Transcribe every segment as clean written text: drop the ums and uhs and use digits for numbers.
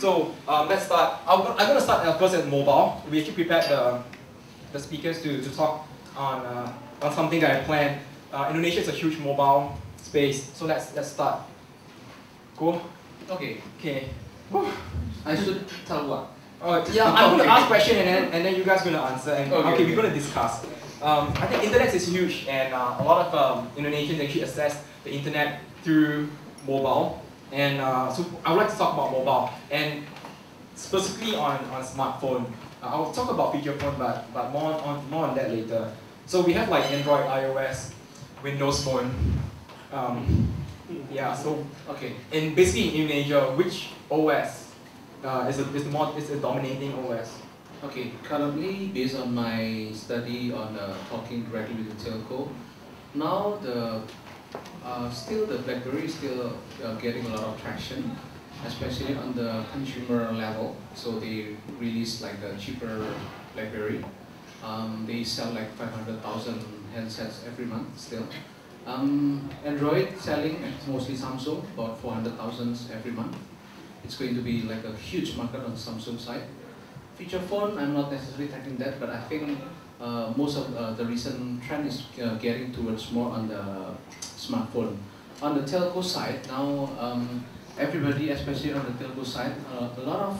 So let's start. I'm going to start first at mobile. We actually prepared the speakers to talk on something that I planned. Indonesia is a huge mobile space, so let's start. Cool. Okay. Okay. I should tell what? Yeah, I'm going to ask question and then you guys are going to answer. And okay, we're going to discuss. I think internet is huge, and a lot of Indonesians actually access the internet through mobile. And so I would like to talk about mobile, and specifically on smartphone. I'll talk about feature phone, but more on that later. So we have like Android, iOS, Windows Phone. Yeah. So okay. And basically in Indonesia, which OS is a dominating OS? Okay. Currently, based on my study on talking directly with the telco, now still the BlackBerry is still getting a lot of traction, especially on the consumer level. So they release like a cheaper BlackBerry. They sell like 500,000 handsets every month still. Android selling mostly Samsung, about 400,000 every month. It's going to be like a huge market on Samsung side. Feature phone, I'm not necessarily tackling that, but I think most of the recent trend is getting towards more on the smartphone. On the telco side, now everybody, especially on the telco side, a lot of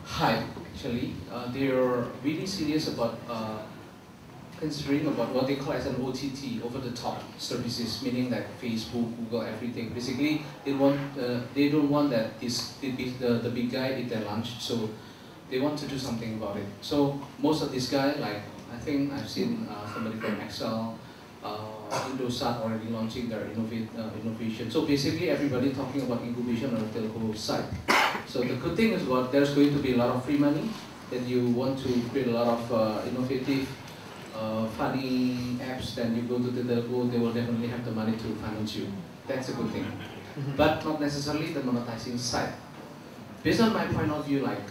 hype actually. They're really serious about considering about what they call as an OTT, over-the-top services, meaning like Facebook, Google, everything. Basically, they don't want that the big guy eat their lunch, so they want to do something about it. So most of these guys, like I think I've seen somebody from Excel, Indosat already launching their innovation. So basically, everybody talking about incubation on the telco side. So the good thing is there's going to be a lot of free money. Then you want to create a lot of innovative, funny apps. Then you go to the telco, they will definitely have the money to finance you. That's a good thing, but not necessarily the monetizing side. Based on my point of view, like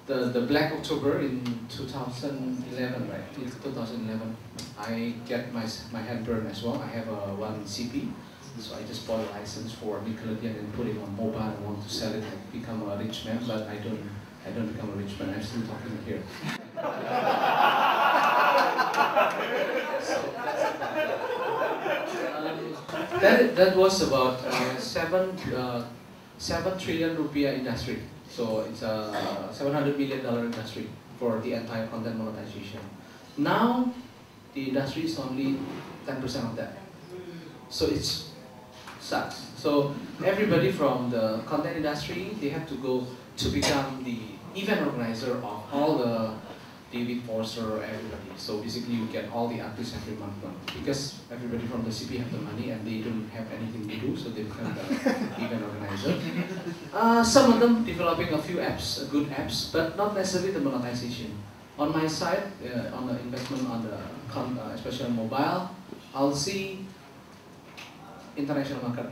the Black October in 2011, right? In 2011, I get my hand burned as well. I have one CP, so I just bought a license for Nickelodeon and put it on mobile. I want to sell it, like become a rich man, but I don't become a rich man. I'm still talking here. That was about 7 trillion rupiah industry. So it's a $700 million industry for the entire content monetization. Now, the industry is only 10% of that. So it sucks. So everybody from the content industry, they have to go to become the event organizer of all the David Forster, everybody. So basically you get all the artists every month because everybody from the CP have the money and they don't have anything to do, so they become the event organizer. Some of them developing a few apps, good apps, but not necessarily the monetization. On my side, on the investment on the, especially on mobile, I'll see international market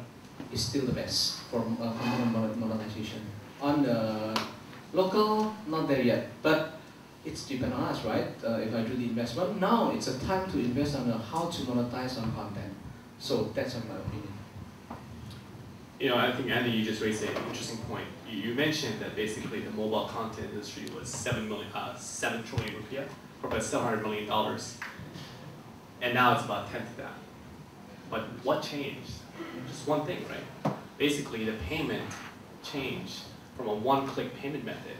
is still the best for content monetization. On the local, not there yet, but it's depend on us, right? If I do the investment, now it's a time to invest on how to monetize on content. So that's my opinion. You know, I think Andy, you just raised an interesting point. You mentioned that basically the mobile content industry was 7 trillion rupiah, or about $700 million, and now it's about 10th of that. But what changed? Just one thing, right? Basically, the payment changed from a one-click payment method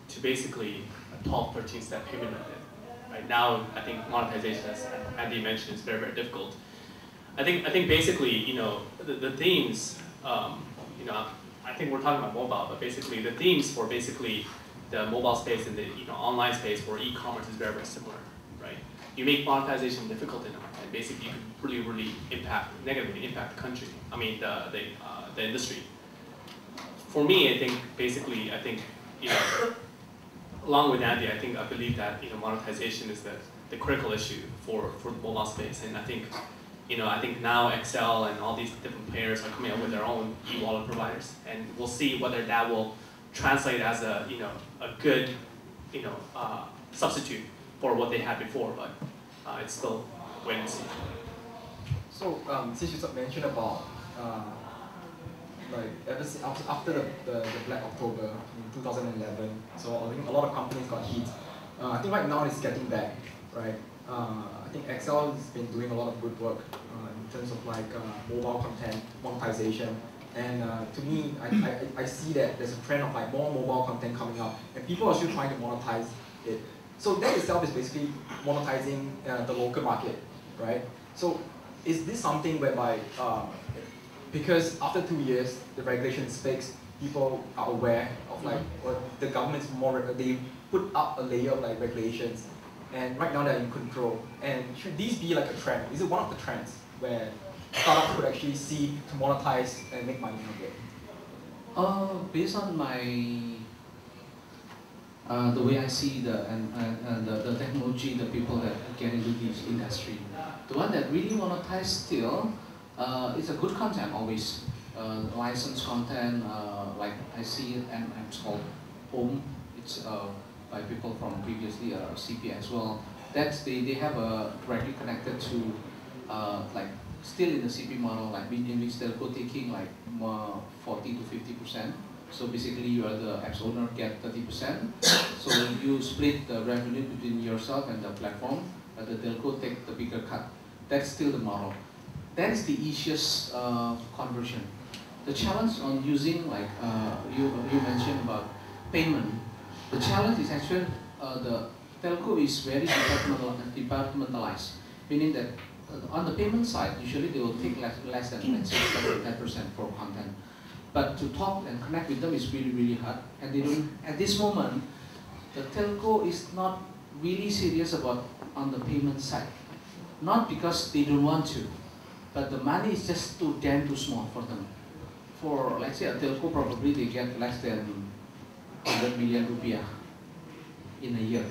to basically a 12, 13-step payment method. Right now, I think monetization, as Andy mentioned, is very, very difficult. I think basically, you know, the themes, you know, I think we're talking about mobile, but basically the themes for basically the mobile space and the online space for e-commerce is very, very similar, right? You make monetization difficult enough, and basically you can really negatively impact the country. I mean the industry. For me, I think basically you know, along with Andy, I believe that monetization is the critical issue for the mobile space, and I think now Excel and all these different players are coming up with their own e-wallet providers, and we'll see whether that will translate as a good substitute for what they had before, but it's still wait and see. So since you mentioned about like ever since after the Black October in 2011. So I think a lot of companies got hit. I think right now it's getting back, right? I think Excel has been doing a lot of good work in terms of like mobile content monetization. And to me, I see that there's a trend of like more mobile content coming up, and people are still trying to monetize it. So that itself is basically monetizing the local market, right? So is this something whereby, because after 2 years, the regulation is fixed, people are aware of like, or the government's more, they put up a layer of like regulations, and right now they're in control. And should these be like a trend? Is it one of the trends where startups could actually see to monetize and make money from it? Based on my the way I see the technology, the people that get into this industry, the one that really monetize still, it's a good content always. Licensed content, like I see it, and it's called Home. It's by people from previously CP as well. That's they have directly connected to like still in the CP model, like in which they're taking like 40 to 50%. So basically, you are the apps owner, get 30%. So you split the revenue between yourself and the platform, but the telco take the bigger cut. That's still the model. That's the easiest conversion. The challenge on using, like you mentioned about payment, the challenge is actually the telco is very departmentalized, meaning that on the payment side, usually they will take less than 10% for content. But to talk and connect with them is really, really hard. And they don't, at this moment, the telco is not really serious about on the payment side. Not because they don't want to, but the money is just too damn too small for them. For, let's say, a telco, probably they get less than 100 million rupiah in a year,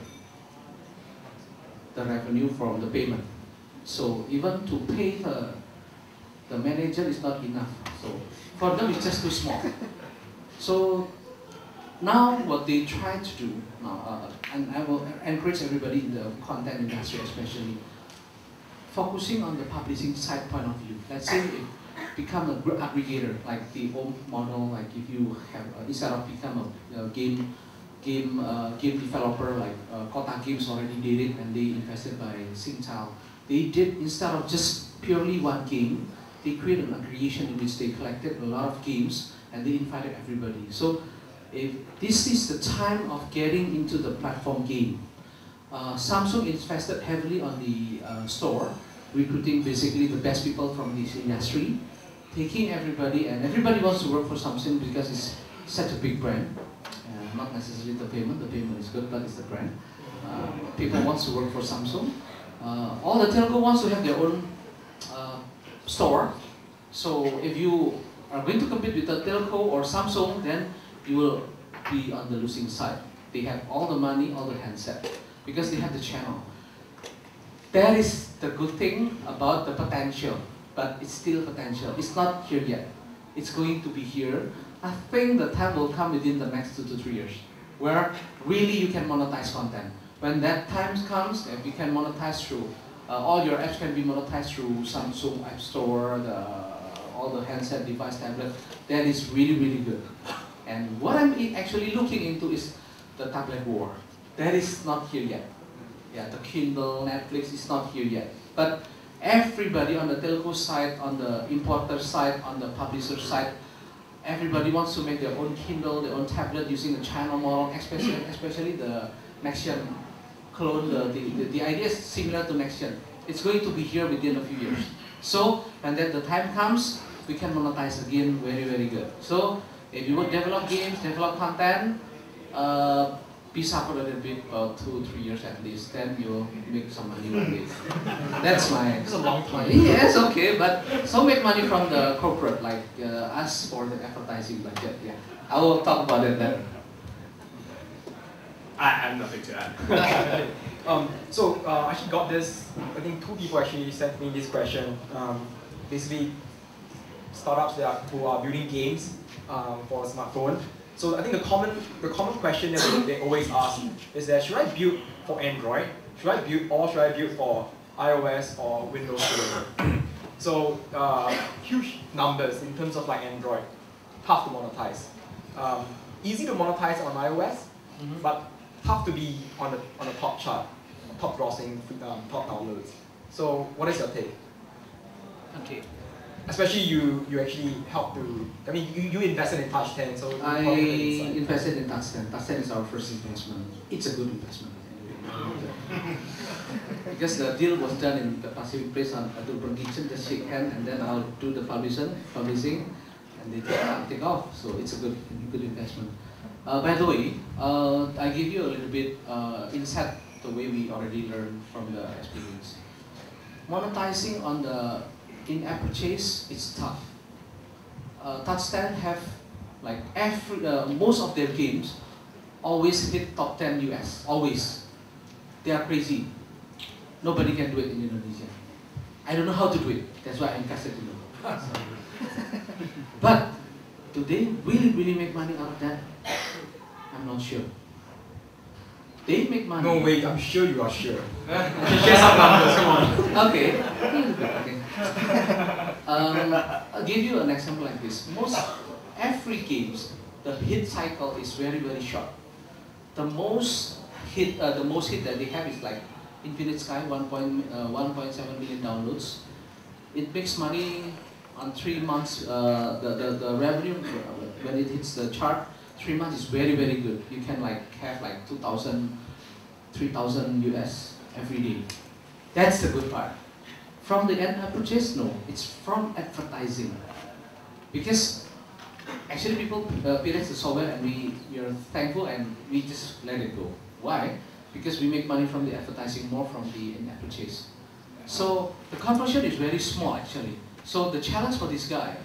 the revenue from the payment. So even to pay the manager is not enough. So for them, it's just too small. So now what they try to do, and I will encourage everybody in the content industry especially, focusing on the publishing side point of view. Let's say if become an aggregator, like the home model, like if you have, instead of become a game developer, like Kota Games already did it, and they invested by Singtel. They did, instead of just purely one game, they created an aggregation in which they collected a lot of games and they invited everybody. So if this is the time of getting into the platform game, Samsung invested heavily on the store, recruiting basically the best people from this industry, taking everybody, and everybody wants to work for Samsung because it's such a big brand. Not necessarily the payment is good, but it's the brand. People want to work for Samsung. All the telco wants to have their own store. So if you are going to compete with a telco or Samsung, then you will be on the losing side. They have all the money, all the handset, because they have the channel. That is the good thing about the potential, but it's still potential. It's not here yet. It's going to be here. I think the time will come within the next 2 to 3 years, where really you can monetize content. When that time comes, if you can monetize through, all your apps can be monetized through Samsung App Store, all the handset device, tablet, that is really, really good. And what I'm actually looking into is the tablet war. That is not here yet. Yeah, the Kindle, Netflix is not here yet. But everybody on the telco side, on the importer side, on the publisher side, everybody wants to make their own Kindle, their own tablet using the channel model, especially the Nexian clone. The idea is similar to Nexian. It's going to be here within a few years. So when the time comes, we can monetize again very, very good. So if you would develop games, develop content, be suffer a little bit, about 2 or 3 years at least, then you'll make some money from it. That's my... It's a long time. Yes, okay, but so make money from the corporate, like us for the advertising budget, yeah. I will talk about it then. I have nothing to add. I actually got this, I think 2 people actually sent me this question. Basically, startups who are building games for a smartphone. So I think the common question that they always ask is that, should I build for Android? Should I build for iOS or Windows Phone? So huge numbers in terms of like Android. tough to monetize. Easy to monetize on iOS, but tough to be on the top chart, top grossing, top downloads. So what is your take? Okay. Especially you actually help to, I mean, you invested in Touch 10, so I invested in Touch 10. Touch 10 is our first investment. It's a good investment. Because the deal was done in the Pacific Place on Adobe Kitchen, just shake hand and then I'll do the publishing and they take off. So it's a good investment. By the way, I give you a little bit insight the way we already learned from the experience. Monetizing on the in-app purchase, it's tough. Touch 10 have like most of their games always hit top 10 US, always. They are crazy. Nobody can do it in Indonesia. I don't know how to do it. That's why I'm casted to know. But do they really make money out of that? I'm not sure. They make money. No, wait, I'm sure you are sure. Share some numbers, come on. Okay. I'll give you an example like this. Every games, the hit cycle is very short. The most hit that they have is like Infinite Sky, 1.7 million downloads. It makes money on 3 months. The revenue when it hits the chart, 3 months is very good. You can like have like 2,000, 3,000 US every day. That's the good part. From the end purchase, no, it's from advertising. Because actually people pirates the software and we are thankful and we just let it go. Why? Because we make money from the advertising more from the in-app purchase. So the conversion is very small actually. So the challenge for this guy,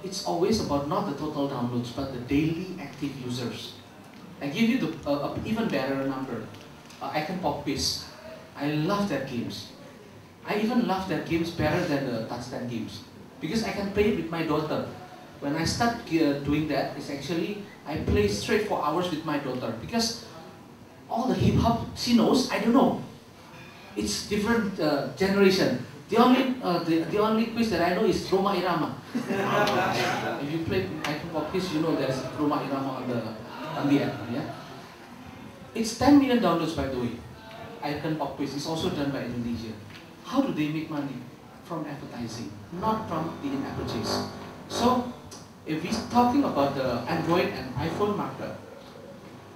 it's always about not the total downloads, but the daily active users. I give you the even better number. Icon Pop Quiz. I love that games. I even love that games better than the Touch 10 games. Because I can play it with my daughter. When I start doing that, it's actually, I play straight for hours with my daughter. Because all the hip hop she knows, I don't know. It's different generation. The only quiz that I know is Roma Irama. If you play Icon Pop Quiz, you know there's Roma Irama on the app. Yeah? It's 10 million downloads by the way. Icon Pop Quiz is also done by Indonesia. How do they make money? From advertising, not from the in-app purchase. So, if we're talking about the Android and iPhone market,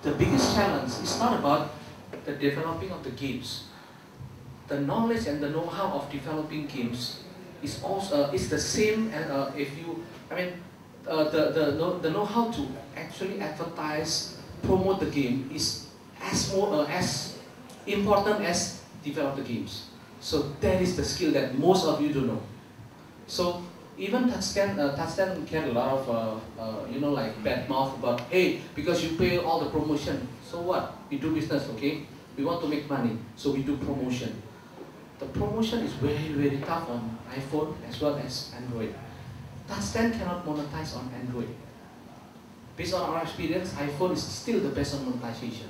the biggest challenge is not about the developing of the games. The knowledge and the know-how of developing games is also is the same. And the know-how to actually advertise, promote the game is as important as develop the games. So that is the skill that most of you don't know. So even Touch 10 get a lot of like bad mouth about, hey, because you pay all the promotion. So what? We do business, okay? We want to make money, so we do promotion. The promotion is very tough on iPhone as well as Android. Touch 10 cannot monetize on Android. Based on our experience, iPhone is still the best on monetization.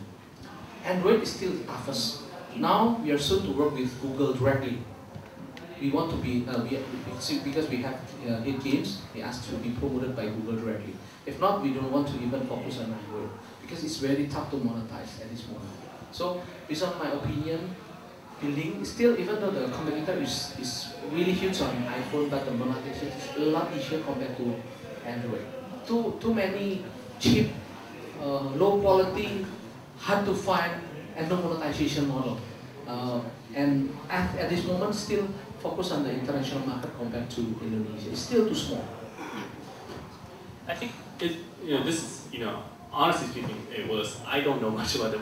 Android is still the toughest. Now we are soon to work with Google directly. We want to be, because we have hit games, we ask to be promoted by Google directly. If not, we don't want to even focus on Android because it's very tough to monetize at this moment. So, based on my opinion, building still, even though the competitor is really huge on iPhone, but the monetization is a lot easier compared to Android. Too many cheap, low quality, hard to find, and no monetization model. And at this moment, still focus on the international market compared to Indonesia. It's still too small. I think this is, honestly speaking, I don't know much about the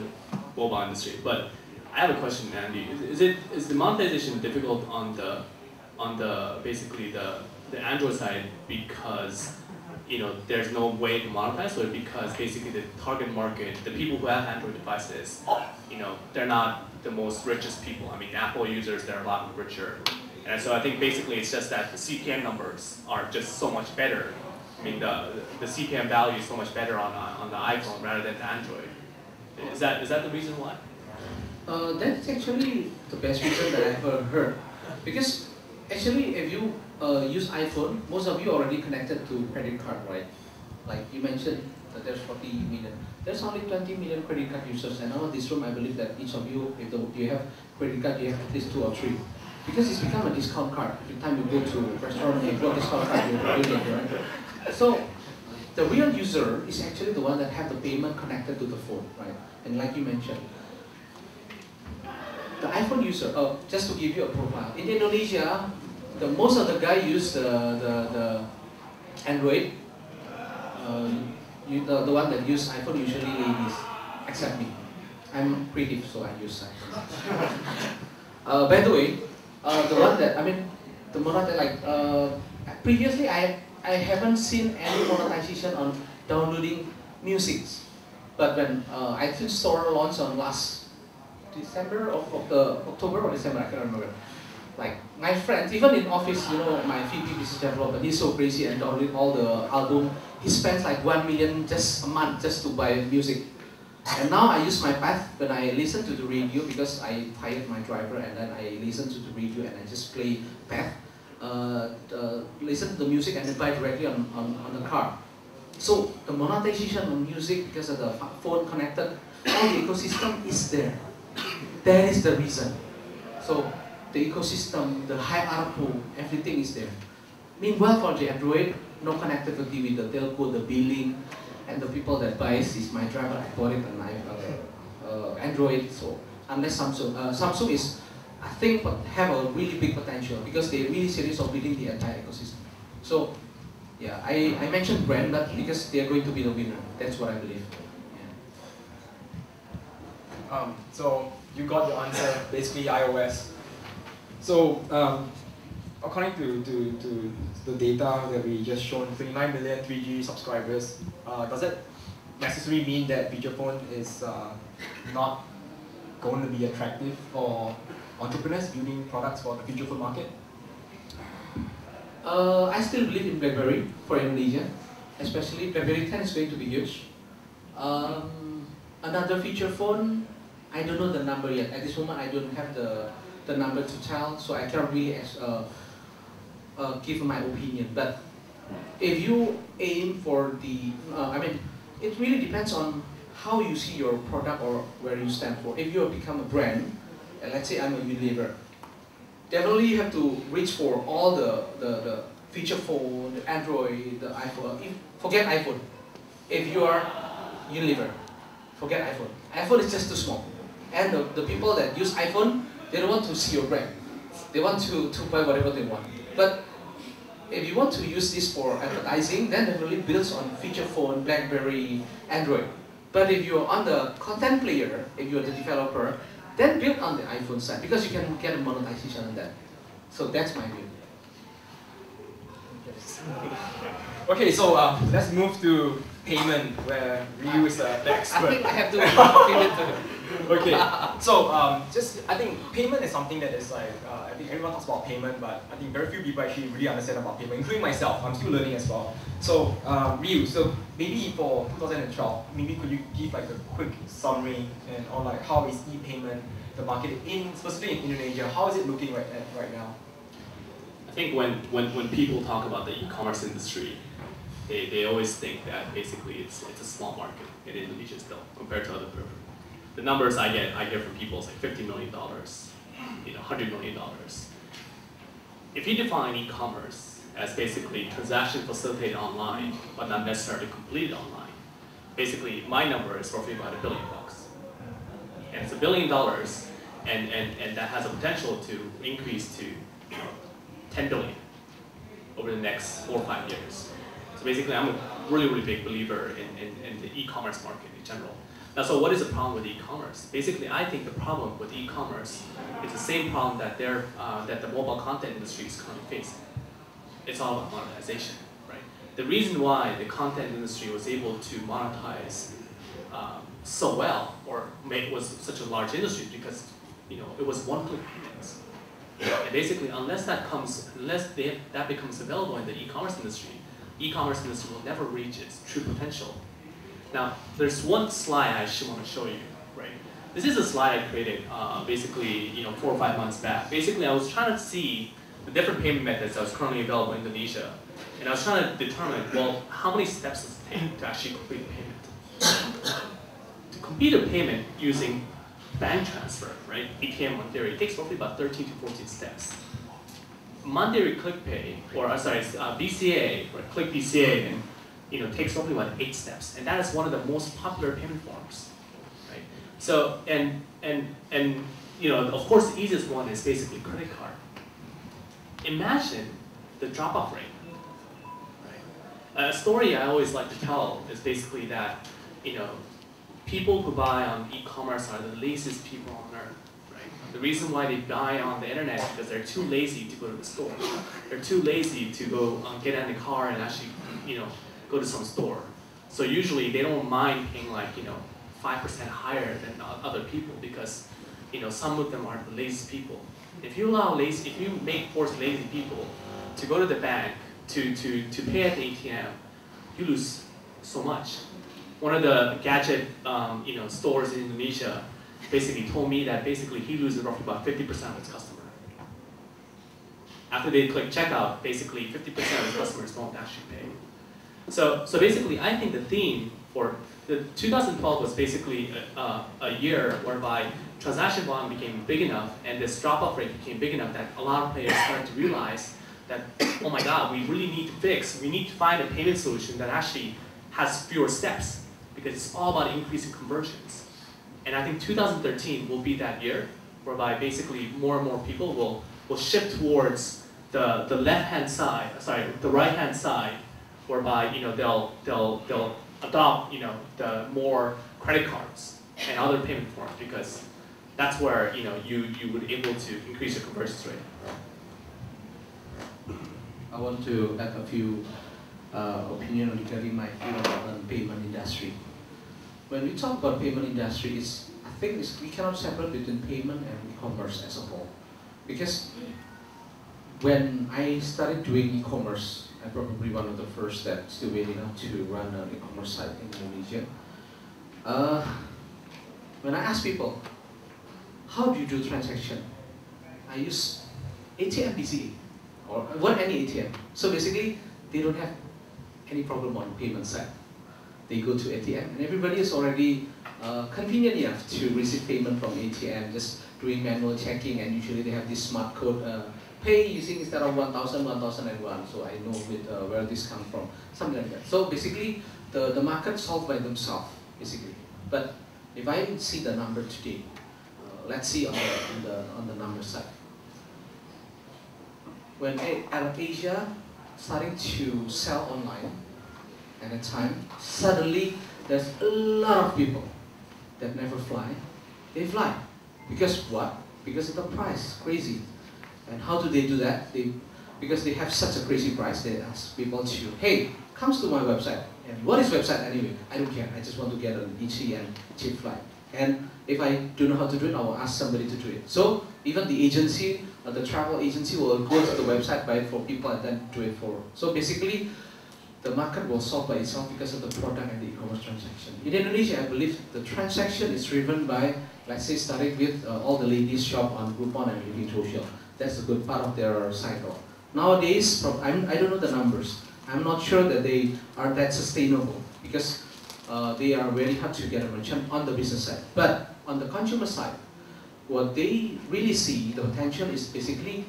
mobile industry, but I have a question, Andy. Is the monetization difficult on the basically the Android side because there's no way to monetize, or because basically the target market, the people who have Android devices, they're not the most richest people. I mean, Apple users, they're a lot richer. And so I think basically it's just that the CPM numbers are just so much better. I mean, the CPM value is so much better on the iPhone rather than the Android. Is that the reason why? That's actually the best reason that I've ever heard. Because Actually, if you use iPhone, most of you already connected to credit card, right? Like you mentioned that there's 40 million. There's only 20 million credit card users, and out of this room, I believe that each of you, if you have credit card, you have at least 2 or 3. Because it's become a discount card. Every time you go to a restaurant, you got discount card, you're doing it, right? So the real user is actually the one that have the payment connected to the phone, right? And like you mentioned, the iPhone user, just to give you a profile, in Indonesia, most of the guys use the Android. The one that use iPhone usually ladies, except me. I'm creative, so I use iPhone. By the way, the one that the monetization, previously I haven't seen any monetization on downloading music, but when iTunes Store launched on last December of October or December, I can't remember. Like my friends, even in office, my VP business development, he's so crazy and download all the album. He spends like 1 million just a month just to buy music. And now I use my path when I listen to the radio because I hired my driver and then I listen to the radio and I just play path, listen to the music and then buy directly on the car. So the monetization on music because of the phone connected, all the ecosystem is there. That is the reason. So the ecosystem, the high ARPU, everything is there. Meanwhile, for the Android, no connectivity with the telco, the billing, and the people that buys is my driver. I bought it on Android. So unless Samsung is, I think, have a really big potential because they're really serious of building the entire ecosystem. So yeah, I mentioned brand, but because they are going to be the winner. That's what I believe. Yeah. So you got your answer, basically iOS. So according to the data that we just shown, 29 million 3G subscribers, does that necessarily mean that feature phone is not going to be attractive for entrepreneurs building products for the feature phone market? I still believe in BlackBerry for Indonesia, especially BlackBerry 10 is going to be huge. Another feature phone, I don't know the number yet. At this moment, I don't have the number to tell, so I can't really give my opinion. But if you aim for the, it really depends on how you see your product or where you stand for. If you become a brand, and let's say I'm a Unilever, definitely you have to reach for all the feature phone, the Android, the iPhone. Forget iPhone. If you are Unilever, forget iPhone. iPhone is just too small. And the people that use iPhone, they don't want to see your brand. They want to buy whatever they want. But if you want to use this for advertising, then definitely builds on feature phone, BlackBerry, Android. But if you're on the content player, if you're the developer, then build on the iPhone side because you can get a monetization on that. So that's my view. Okay, so let's move to payment, where Ryu is the expert. I think I have to payment too. Okay, so I think payment is something that is like, I think everyone talks about payment, but I think very few people actually really understand about payment, including myself. I'm still learning as well. So Ryu, so maybe for 2012, maybe could you give like a quick summary or like how is e-payment, the market specifically in Indonesia, how is it looking right now? I think when people talk about the e-commerce industry, they always think that basically it's a small market in Indonesia still compared to other places. The numbers I hear from people is like $50 million, $100 million. If you define e-commerce as basically transaction facilitated online, but not necessarily completed online, basically my number is roughly about $1 billion. And it's $1 billion, and that has a potential to increase to 10 billion over the next 4 or 5 years. So basically, I'm a really big believer in the e-commerce market in general. Now, so what is the problem with e-commerce? Basically, I think the problem with e-commerce is the same problem that the mobile content industry is currently facing. It's all about monetization, right? The reason why the content industry was able to monetize so well, or was such a large industry, because it was one-click payments. And basically, unless that becomes available in the e-commerce industry will never reach its true potential. Now, there's one slide I actually want to show you, right? This is a slide I created basically 4 or 5 months back. Basically, I was trying to see the different payment methods that was currently available in Indonesia. And I was trying to determine, well, how many steps does it take to actually complete a payment? To complete a payment using bank transfer, right, ATM on theory, it takes roughly about 13 to 14 steps. Mandiri ClickPay, or BCA, or Click BCA, and takes roughly about 8 steps, and that is one of the most popular payment forms, right? So, and of course, the easiest one is basically credit card. Imagine the drop-off rate. Right? A story I always like to tell is basically that, people who buy on e-commerce are the laziest people on earth. The reason why they buy on the internet is because they're too lazy to go to the store. They're too lazy to go get in the car and actually, go to some store. So usually they don't mind paying 5% higher than other people because, some of them are the lazy people. If you force lazy people to go to the bank to pay at the ATM, you lose so much. One of the gadget, stores in Indonesia basically told me that basically he loses roughly about 50% of his customer. After they click checkout, basically 50% of his customers don't actually pay. So basically, I think the theme for the 2012 was basically a year whereby transaction volume became big enough and this drop-off rate became big enough that a lot of players started to realize that, oh my God, we really need to find a payment solution that actually has fewer steps because it's all about increasing conversions. And I think 2013 will be that year whereby basically more and more people will shift towards the left-hand side, the right-hand side, whereby they'll adopt the more credit cards and other payment forms because that's where you would be able to increase your conversion rate. I want to add a few opinion regarding my view on payment industry. When we talk about payment industry, I think we cannot separate between payment and e-commerce as a whole. Because when I started doing e-commerce, I'm probably one of the first that still waiting up to run an e-commerce site in Indonesia. When I ask people, how do you do transaction? I use ATM BCA or any ATM. So basically, they don't have any problem on payment side. They go to ATM and everybody is already convenient enough to receive payment from ATM, just doing manual checking, and usually they have this smart code, pay using instead of 1000, 1001, so I know where this comes from, something like that. So basically, the market solved by themselves, basically. But if I see the number today, let's see on the number side. When Asia starting to sell online, at a time, suddenly there's a lot of people that never fly. They fly. Because what? Because of the price, crazy. And how do they do that? Because they have such a crazy price, they ask people to, hey, come to my website. And what is website anyway? I don't care, I just want to get an easy and cheap flight. And if I don't know how to do it, I will ask somebody to do it. So even the agency, the travel agency will go to the website, buy it for people and then do it for. So basically, the market will solve by itself because of the product and the e-commerce transaction. In Indonesia, I believe the transaction is driven by, let's say, starting with all the ladies shop on Groupon and Living Social. That's a good part of their cycle. Nowadays, I don't know the numbers. I'm not sure that they are that sustainable because they are very hard to get a merchant on the business side. But on the consumer side, what they really see, the potential is basically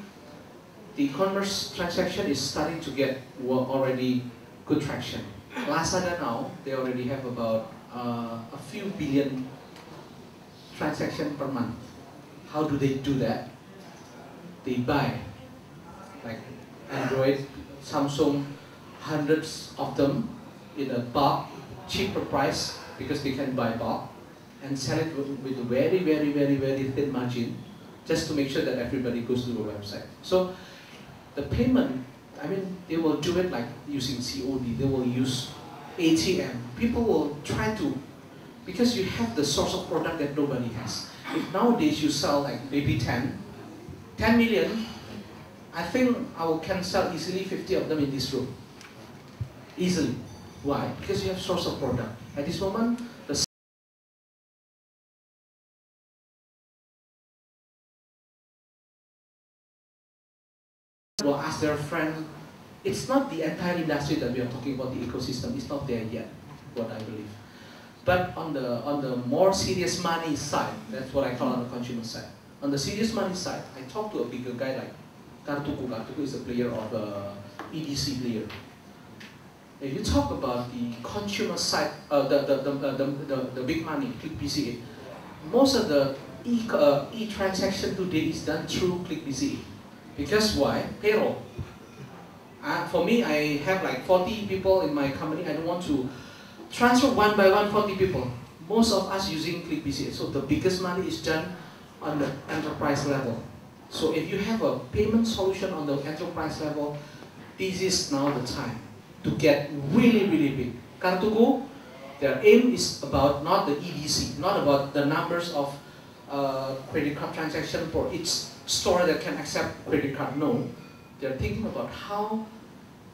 the e-commerce transaction is starting to get already good traction. Lazada now, they already have about a few billion transactions per month. How do they do that? They buy, like Android, Samsung, hundreds of them in a bulk, cheaper price because they can buy bulk and sell it with a very, very, very, very thin margin just to make sure that everybody goes to the website. So the payment, I mean, they will do it like using COD, they will use ATM. People will try to, because you have the source of product that nobody has. If nowadays you sell like maybe 10 million, I think I can sell easily 50 of them in this room. Easily. Why? Because you have source of product. At this moment, will ask their friends. It's not the entire industry that we are talking about, the ecosystem. It's not there yet, what I believe. But on the more serious money side, that's what I call on the consumer side. On the serious money side, I talked to a bigger guy like Kartuku. Kartuku is a player of EDC player. If you talk about the consumer side, the big money, ClickBCA, most of the e-transaction today is done through ClickBCA. Because why? Payroll. For me, I have like 40 people in my company. I don't want to transfer one by one 40 people. Most of us using ClickBCA. So the biggest money is done on the enterprise level. So if you have a payment solution on the enterprise level, this is now the time to get really, really big. Kartuku, their aim is about not the EDC, not about the numbers of credit card transaction for each store that can accept credit card. No, they're thinking about how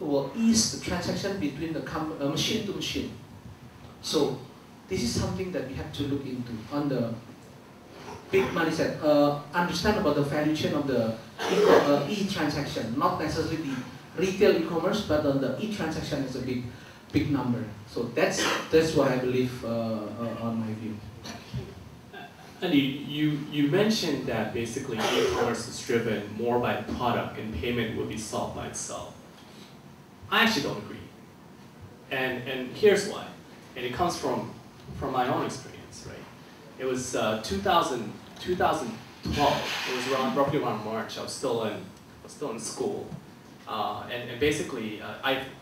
it will ease the transaction between the machine to machine. So this is something that we have to look into on the big money side. Understand about the value chain of the e-transaction, not necessarily the retail e-commerce, but on the e-transaction is a big number. So that's what I believe on my view. Andy, you mentioned that basically e-commerce is driven more by the product and payment will be solved by itself. I actually don't agree. And here's why. And it comes from my own experience, right? It was 2012. It was roughly around March. I was still in school. And basically,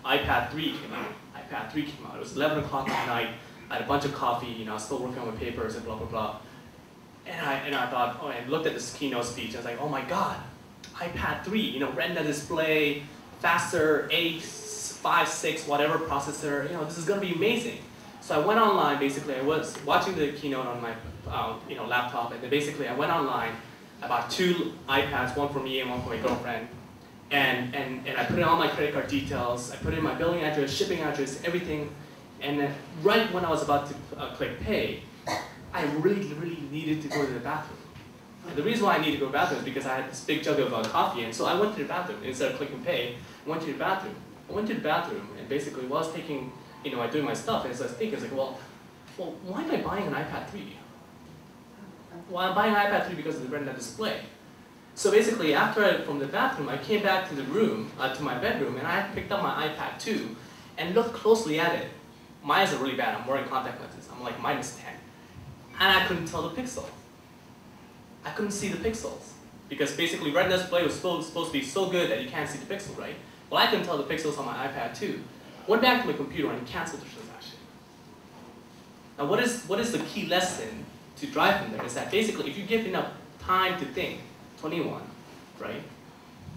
iPad 3 came out. iPad 3 came out. It was 11 o'clock at night. I had a bunch of coffee. I was still working on my papers and blah, blah, blah. And I thought, oh, I looked at this keynote speech. I was like, oh my God, iPad 3, Retina display, faster, 8, 5, 6, whatever processor. This is going to be amazing. So I went online. Basically, I was watching the keynote on my laptop, and then basically I went online. I bought 2 iPads, one for me and one for my girlfriend. And I put in all my credit card details. I put in my billing address, shipping address, everything. And then right when I was about to click pay, I really, really needed to go to the bathroom. And the reason why I needed to go to the bathroom is because I had this big jug of coffee, and so I went to the bathroom. Instead of clicking pay, I went to the bathroom. And basically while I was taking, doing my stuff, and so I was thinking, well, why am I buying an iPad 3? Well, I'm buying an iPad 3 because of the Retina display. So basically, from the bathroom, I came back to the room, to my bedroom, and I picked up my iPad 2 and looked closely at it. My eyes are really bad. I'm wearing contact lenses. I'm like -10. And I couldn't tell the pixel. I couldn't see the pixels. Because basically, Retina display was supposed to be so good that you can't see the pixel, right? Well, I couldn't tell the pixels on my iPad 2. Went back to my computer and canceled the transaction. Now, what is the key lesson to drive from there is that basically, if you give enough time to think, 21, right?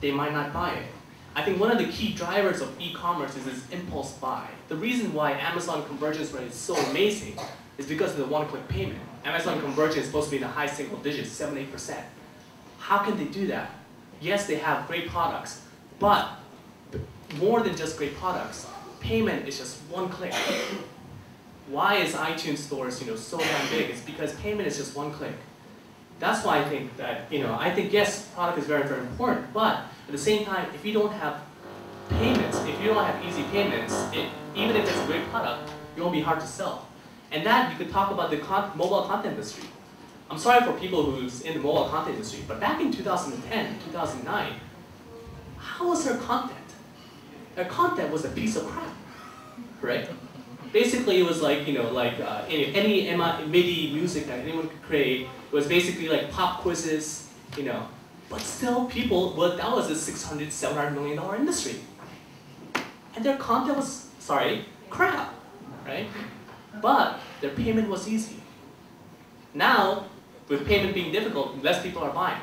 They might not buy it. I think one of the key drivers of e-commerce is this impulse buy. The reason why Amazon convergence rate is so amazing is because of the one-click payment. Amazon convergence is supposed to be in the high single digits, 7-8%. How can they do that? Yes, they have great products, but more than just great products, payment is just one click. Why is iTunes stores so damn big? It's because payment is just one click. That's why I think that, yes, product is very, very important, but at the same time, if you don't have payments, if you don't have easy payments, even if it's a great product, it won't be hard to sell. And that, you could talk about the mobile content industry. I'm sorry for people who's in the mobile content industry, but back in 2010, 2009, how was their content? Their content was a piece of crap, right? Basically, it was like, any MIDI music that anyone could create. It was basically like pop quizzes, But still, that was a $600, $700 million industry. And their content was, crap, right? But their payment was easy. Now, with payment being difficult, less people are buying.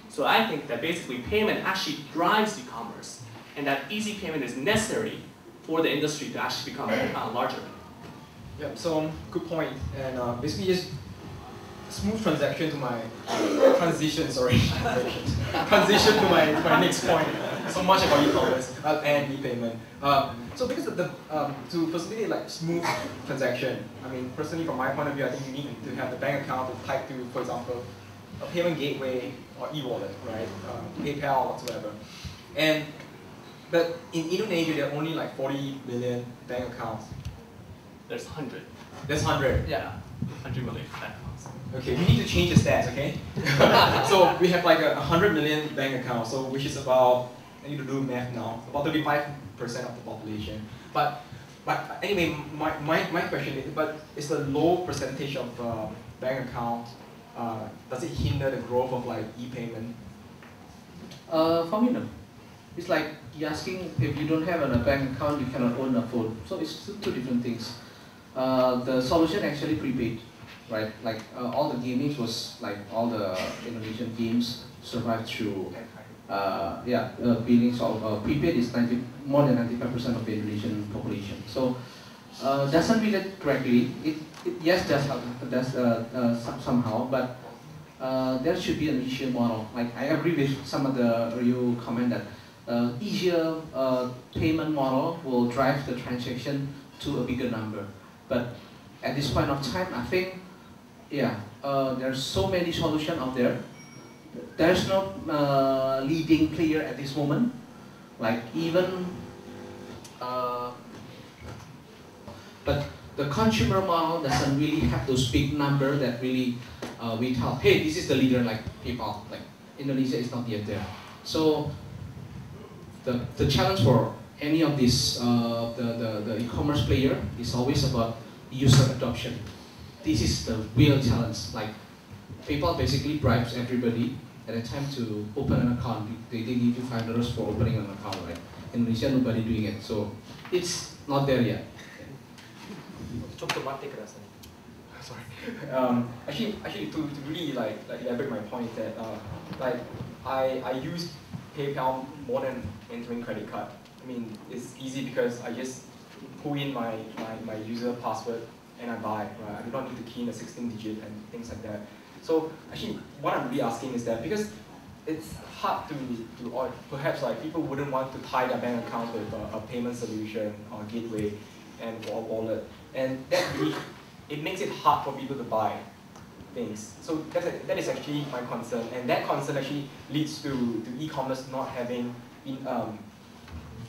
So I think that basically payment actually drives e-commerce, and that easy payment is necessary for the industry to actually become larger. Yeah, so good point. And basically just smooth transition to my transition to my next point. So much about e-commerce and e-payment. So because of to facilitate like smooth transaction, I mean personally from my point of view, I think you need to have the bank account to type to, for example, a payment gateway or e-wallet, right? PayPal, whatsoever. But in Indonesia, there are only like 40 million bank accounts. There's 100. There's 100. Yeah, 100 million bank accounts. Okay, we need to change the stats, okay? So we have like 100 million bank accounts, so which is about, I need to do math now, about 35% of the population. But anyway, my question is, but is the low percentage of bank account, does it hinder the growth of like e-payment? For me, no. It's like you're asking if you don't have a bank account, you cannot own a phone. So it's two different things. The solution actually prepaid, right? Like all the gaming was like all the Indonesian games survived through billings of prepaid is more than 95% of the Indonesian population. So doesn't relate directly. Yes, does somehow, but there should be an easier model. Like I agree with some of the you comment that easier payment model will drive the transaction to a bigger number. But at this point of time, I think, there's so many solutions out there. There's no leading player at this moment. Like even, but the consumer model doesn't really have those big numbers that really we tell, hey, this is the leader like PayPal. Like Indonesia is not yet there. So the challenge for any of these the e-commerce player is always about user adoption. This is the real challenge. Like PayPal basically bribes everybody at a time to open an account. They give you $5 for opening an account, right? In Indonesia, nobody doing it, so it's not there yet. Sorry. Actually, to really like elaborate my point is that I use PayPal more than entering credit card. I mean, it's easy because I just pull in my user password and I buy, right? I do not need to key in a 16-digit and things like that. So actually, what I'm really asking is that because it's hard to or perhaps like people wouldn't want to tie their bank account with a payment solution or gateway and or wallet, and that really it makes it hard for people to buy things. So that is actually my concern, and that concern actually leads to e-commerce not having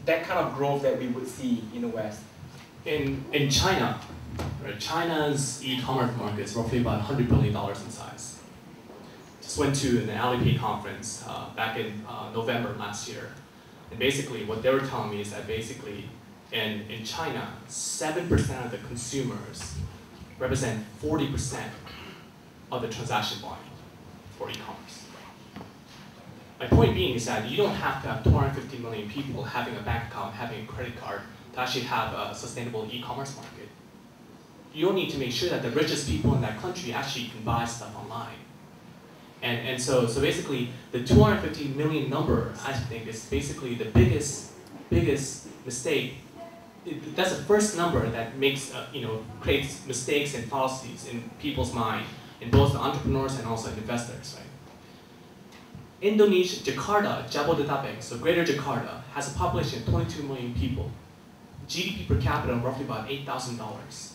that kind of growth that we would see in the West. In China, right, China's e-commerce market is roughly about $100 billion in size. Just went to an Alipay conference back in November last year. And basically what they were telling me is that basically in China, 7% of the consumers represent 40% of the transaction volume for e-commerce. My point being is that you don't have to have 250 million people having a bank account, having a credit card to actually have a sustainable e-commerce market. You don't need to make sure that the richest people in that country actually can buy stuff online. And so basically, the 250 million number, I think, is basically the biggest mistake. That's the first number that makes, creates mistakes and fallacies in people's mind, in both the entrepreneurs and also investors, right? Indonesia, Jakarta, Jabodetabek, so Greater Jakarta, has a population of 22 million people. GDP per capita roughly about $8,000.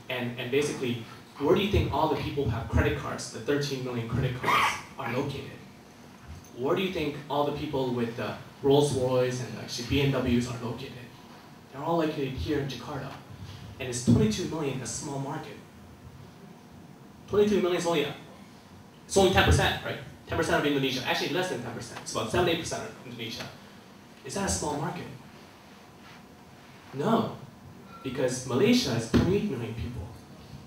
And basically, where do you think all the people who have credit cards, the 13 million credit cards, are located? Where do you think all the people with the Rolls Royce and actually BMWs are located? They're all located here in Jakarta. And is 22 million a small market? 22 million is only, it's only 10%, right? 10% of Indonesia, actually less than 10%. It's about 78% of Indonesia. Is that a small market? No, because Malaysia is 28 million people.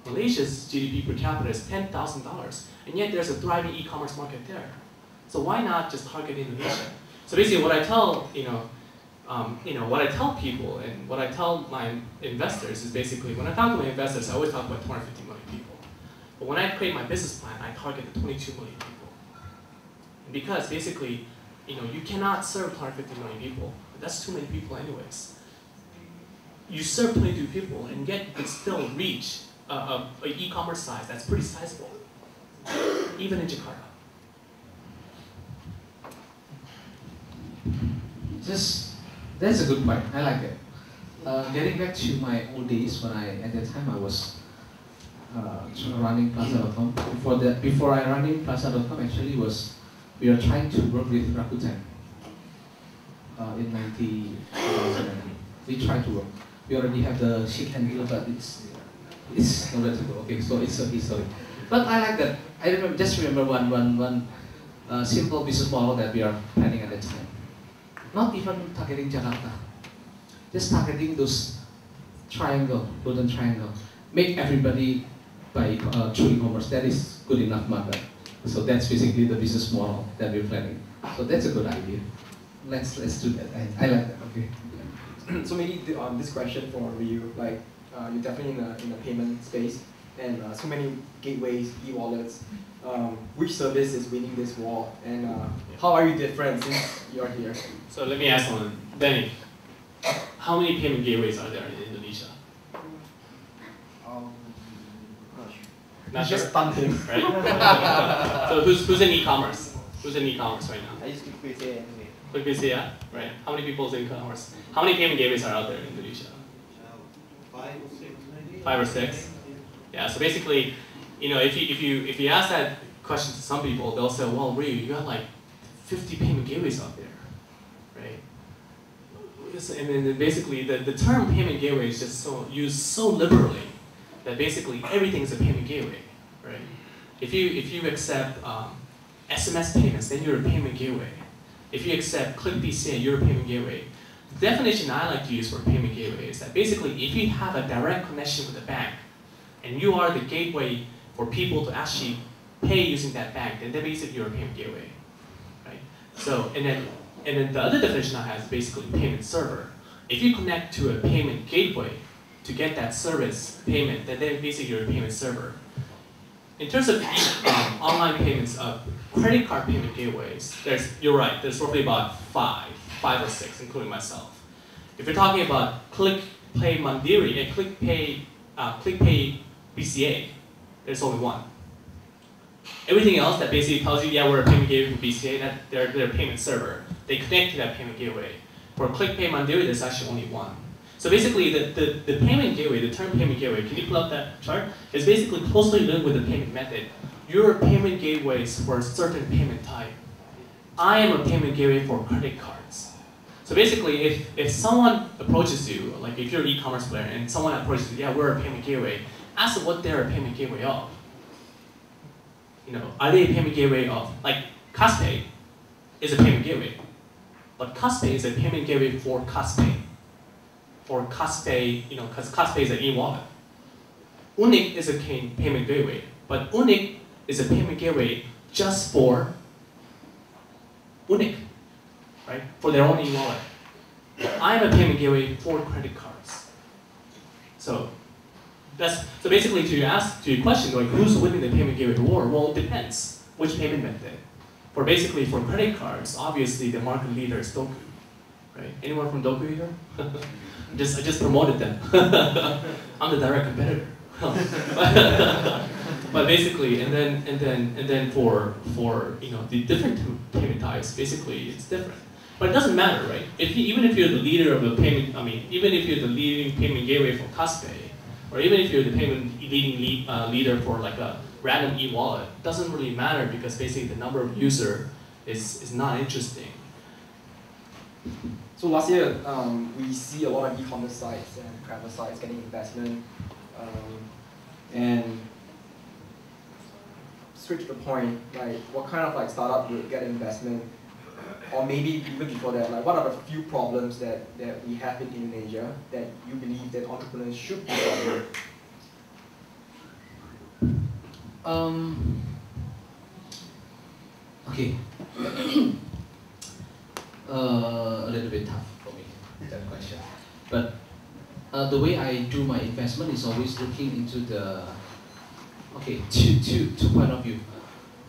Malaysia's GDP per capita is $10,000, and yet there's a thriving e-commerce market there. So why not just target Indonesia? So basically, what I tell what I tell people and what I tell my investors is basically when I talk to my investors, I always talk about 250 million people. But when I create my business plan, I target the 22 million people. And because basically, you cannot serve 250 million people. That's too many people, anyways. You serve 22 people, and yet you can still reach an e-commerce size that's pretty sizable, even in Jakarta. That's a good point. I like it. Getting back to my old days, at that time I was running Plaza.com. Before I running Plaza.com, actually we are trying to work with Rakuten in 2000. We try to work. We already have the ship and deal, but it's nowhere to go. Okay, so it's a history. But I like that. I remember one simple business model that we are planning at that time. Not even targeting Jakarta, just targeting those golden triangle. Make everybody buy through e-commerce. That is good enough market. So that's basically the business model that we're planning. So that's a good idea. Let's do that. I like that. Okay. So maybe this question for you, like you're definitely in the payment space, and so many gateways, e-wallets. Which service is winning this war, and how are you different since you're here? So let me ask one, Benny. How many payment gateways are there in Indonesia? Not just stunned him. Right? So who's in e-commerce? Who's in e-commerce right now? I used to quit it anyway. QuickBase, yeah? Right. How many people is in e-commerce? How many payment gateways are out there in Indonesia? 5 or 6 maybe. 5 or 6? Yeah, so basically, you know, if you ask that question to some people, they'll say, well, Ryu, you got like 50 payment gateways out there, right? And then basically, the term payment gateway is just used so liberally that basically everything is a payment gateway, right? If you accept SMS payments, then you're a payment gateway. If you accept ClickBCA, you're a payment gateway. The definition I like to use for payment gateway is that basically if you have a direct connection with the bank, and you are the gateway for people to actually pay using that bank, then basically you're a payment gateway, right? So, and then the other definition I have is basically payment server. If you connect to a payment gateway to get that service payment, then basically you're a payment server. In terms of online payments, credit card payment gateways, you're right, there's roughly about 5 or 6, including myself. If you're talking about ClickPay Mandiri and ClickPay BCA, there's only one. Everything else that basically tells you, yeah, we're a payment gateway from BCA, that they're a payment server. They connect to that payment gateway. For ClickPay Mandiri, there's actually only one. So basically, the payment gateway, the term payment gateway, can you pull up that chart? Is basically closely linked with the payment method. Your payment gateways for a certain payment type. I am a payment gateway for credit cards. So basically, if someone approaches you, like if you're an e-commerce player and someone approaches you, yeah, we're a payment gateway, ask them what they're a payment gateway of. You know, are they a payment gateway of, like Caspay is a payment gateway, but Caspay is a payment gateway for Caspay. For Caspay, you know, because Caspay is an e-wallet. Unik is a payment gateway, but Unik is a payment gateway just for Unik, right? For their own e-wallet. I'm a payment gateway for credit cards. So basically to your question, like who's winning the payment gateway war? Well, it depends which payment method. For credit cards, obviously the market leader is Doku, right? Anyone from Doku here? I just promoted them. I'm the direct competitor. But basically, and then for you know the different payment types, basically it's different. But it doesn't matter, right? Even if you're the leader of a payment, even if you're the leading payment gateway for Caspay, or even if you're the leading leader for like a random e-wallet, it doesn't really matter because basically the number of user is not interesting. So last year, we see a lot of e-commerce sites and travel sites getting investment, and straight to the point, like what kind of like startup would get investment, or maybe even before that, like what are the few problems that we have in Indonesia that you believe that entrepreneurs should be solving? Okay. A little bit tough for me, that question. But the way I do my investment is always looking into the, two point of view.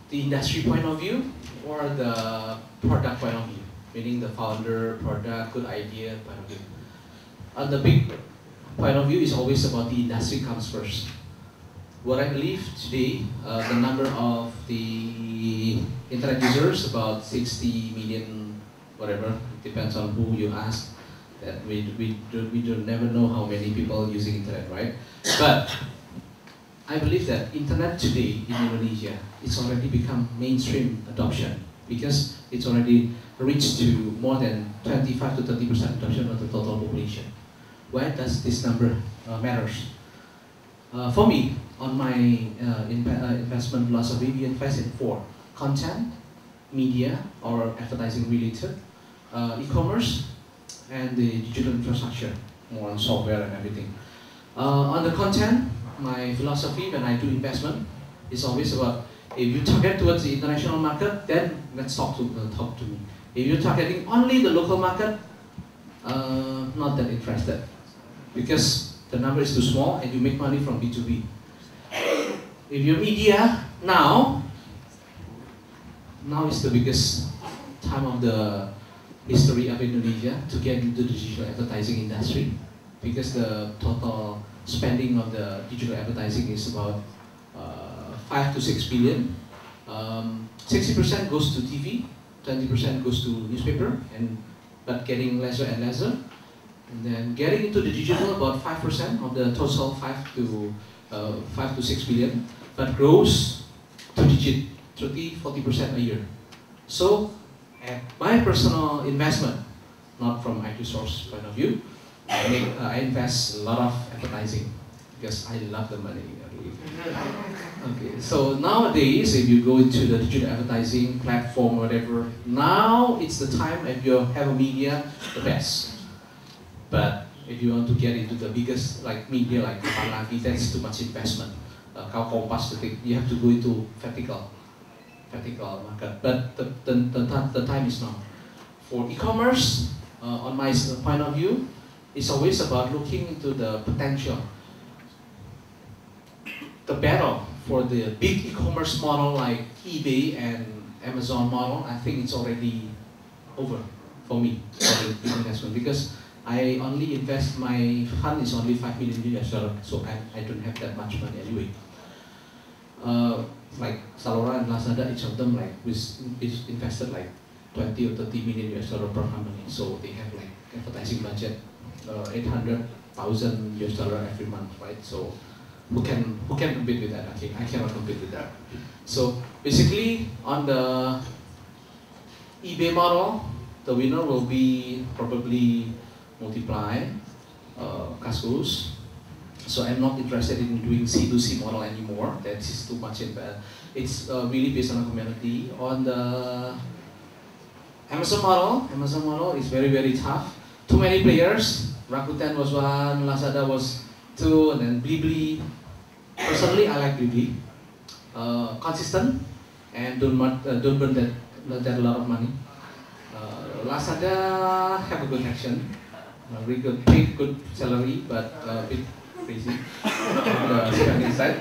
The industry point of view or the product point of view, meaning the founder, product, good idea point of view. And the big point of view is always about the industry comes first. What I believe today, the number of the internet users, about 60 million, whatever, it depends on who you ask. That we don't never know how many people using internet, right? But I believe that internet today in Indonesia, it's already become mainstream adoption because it's already reached to more than 25 to 30% adoption of the total population. Why does this number matters? For me, on my investment philosophy, we invest in 4: content, media or advertising related, e-commerce, and the digital infrastructure, more on software and everything. On the content, my philosophy when I do investment is always about, if you target towards the international market, then let's talk to me. If you're targeting only the local market, not that interested, because the number is too small and you make money from B2B. If you're media, now is the biggest time of the history of Indonesia to get into the digital advertising industry, because the total spending of the digital advertising is about 5 to 6 billion. 60% goes to TV, 20% goes to newspaper, but getting lesser and lesser. And then getting into the digital, about 5% of the total 5 to 6 billion, but grows to digit 30-40% a year. So, at my personal investment, not from IT Source point of view, I invest a lot of advertising because I love the money. Okay, so nowadays, if you go into the digital advertising platform, whatever, now it's the time if you have a media, the best. But if you want to get into the biggest like media like Apalagi, that's too much investment. Kompas, you have to go into vertical market. But the time is now. For e-commerce, on my point of view, it's always about looking into the potential. The battle for the big e-commerce model like eBay and Amazon model, I think it's already over for me, for the investment, because I only invest, my fund is only $5 million US, so I don't have that much money anyway. Like Zalora and Lazada, each of them like invested like 20 or 30 million US per company, so they have like advertising budget $800,000 US every month, right? So who can compete with that? Okay, I cannot compete with that. So basically, on the eBay model, the winner will be probably Multiply, Kaskus. So I'm not interested in doing C2C model anymore. That is too much in bad. It's really based on a community. On the Amazon model is very, very tough. Too many players. Rakuten was 1, Lazada was 2, and then Blibli. Personally, I like Blibli. Consistent and don't burn that a lot of money. Lazada have a good action. Really good salary, but a bit crazy on the spending side.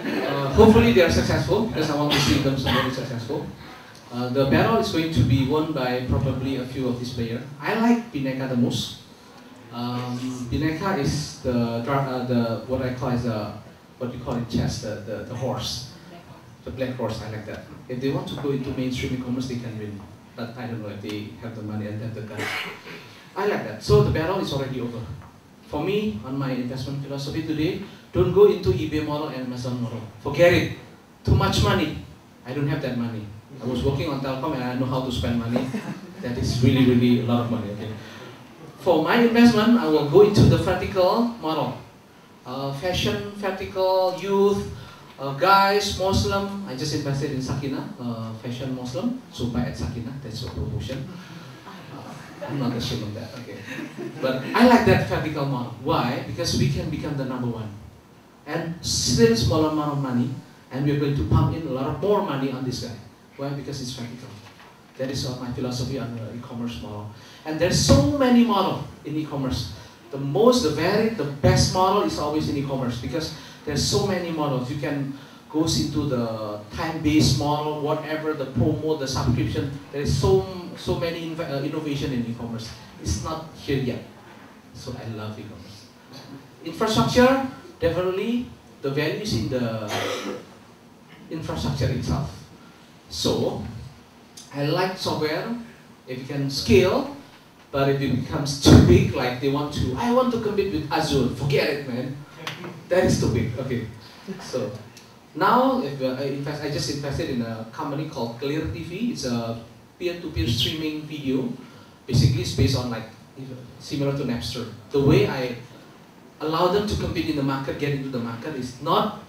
Hopefully they are successful, because I want to see them very successful. The battle is going to be won by probably a few of these players. I like Bhinneka the most. Bhinneka is the what I call is what you call in chess, the horse, the black horse. I like that. If they want to go into mainstream e-commerce, they can win. But I don't know if they have the money and have the guts. I like that. So the battle is already over. For me, on my investment philosophy today, don't go into eBay model and Amazon model. Forget it. Too much money. I don't have that money. I was working on Telkom and I know how to spend money. That is really, really a lot of money. Okay. For my investment, I will go into the vertical model. Fashion, vertical, youth, guys, Muslim. I just invested in Sakina, fashion Muslim. So buy at Sakina, that's a promotion. I'm not ashamed of that, okay. But I like that vertical model. Why? Because we can become the number one. And still small amount of money, and we're going to pump in a lot of more money on this guy. Why? Because it's vertical. That is my philosophy on the e-commerce model. And there's so many models in e-commerce. The best model is always in e-commerce, because there's so many models. You can go into the time-based model, whatever, the promo, the subscription. There is so many innovation in e-commerce. It's not here yet. So I love e-commerce. Infrastructure, definitely the value is in the infrastructure itself. So I like software if you can scale, but if it becomes too big, like I want to compete with Azure, forget it, man. That is too big. Okay. So Now, if, I just invested in a company called Clear TV. It's a peer-to-peer streaming video. Basically, it's based on like similar to Napster. The way I allow them to compete in the market, get into the market, is not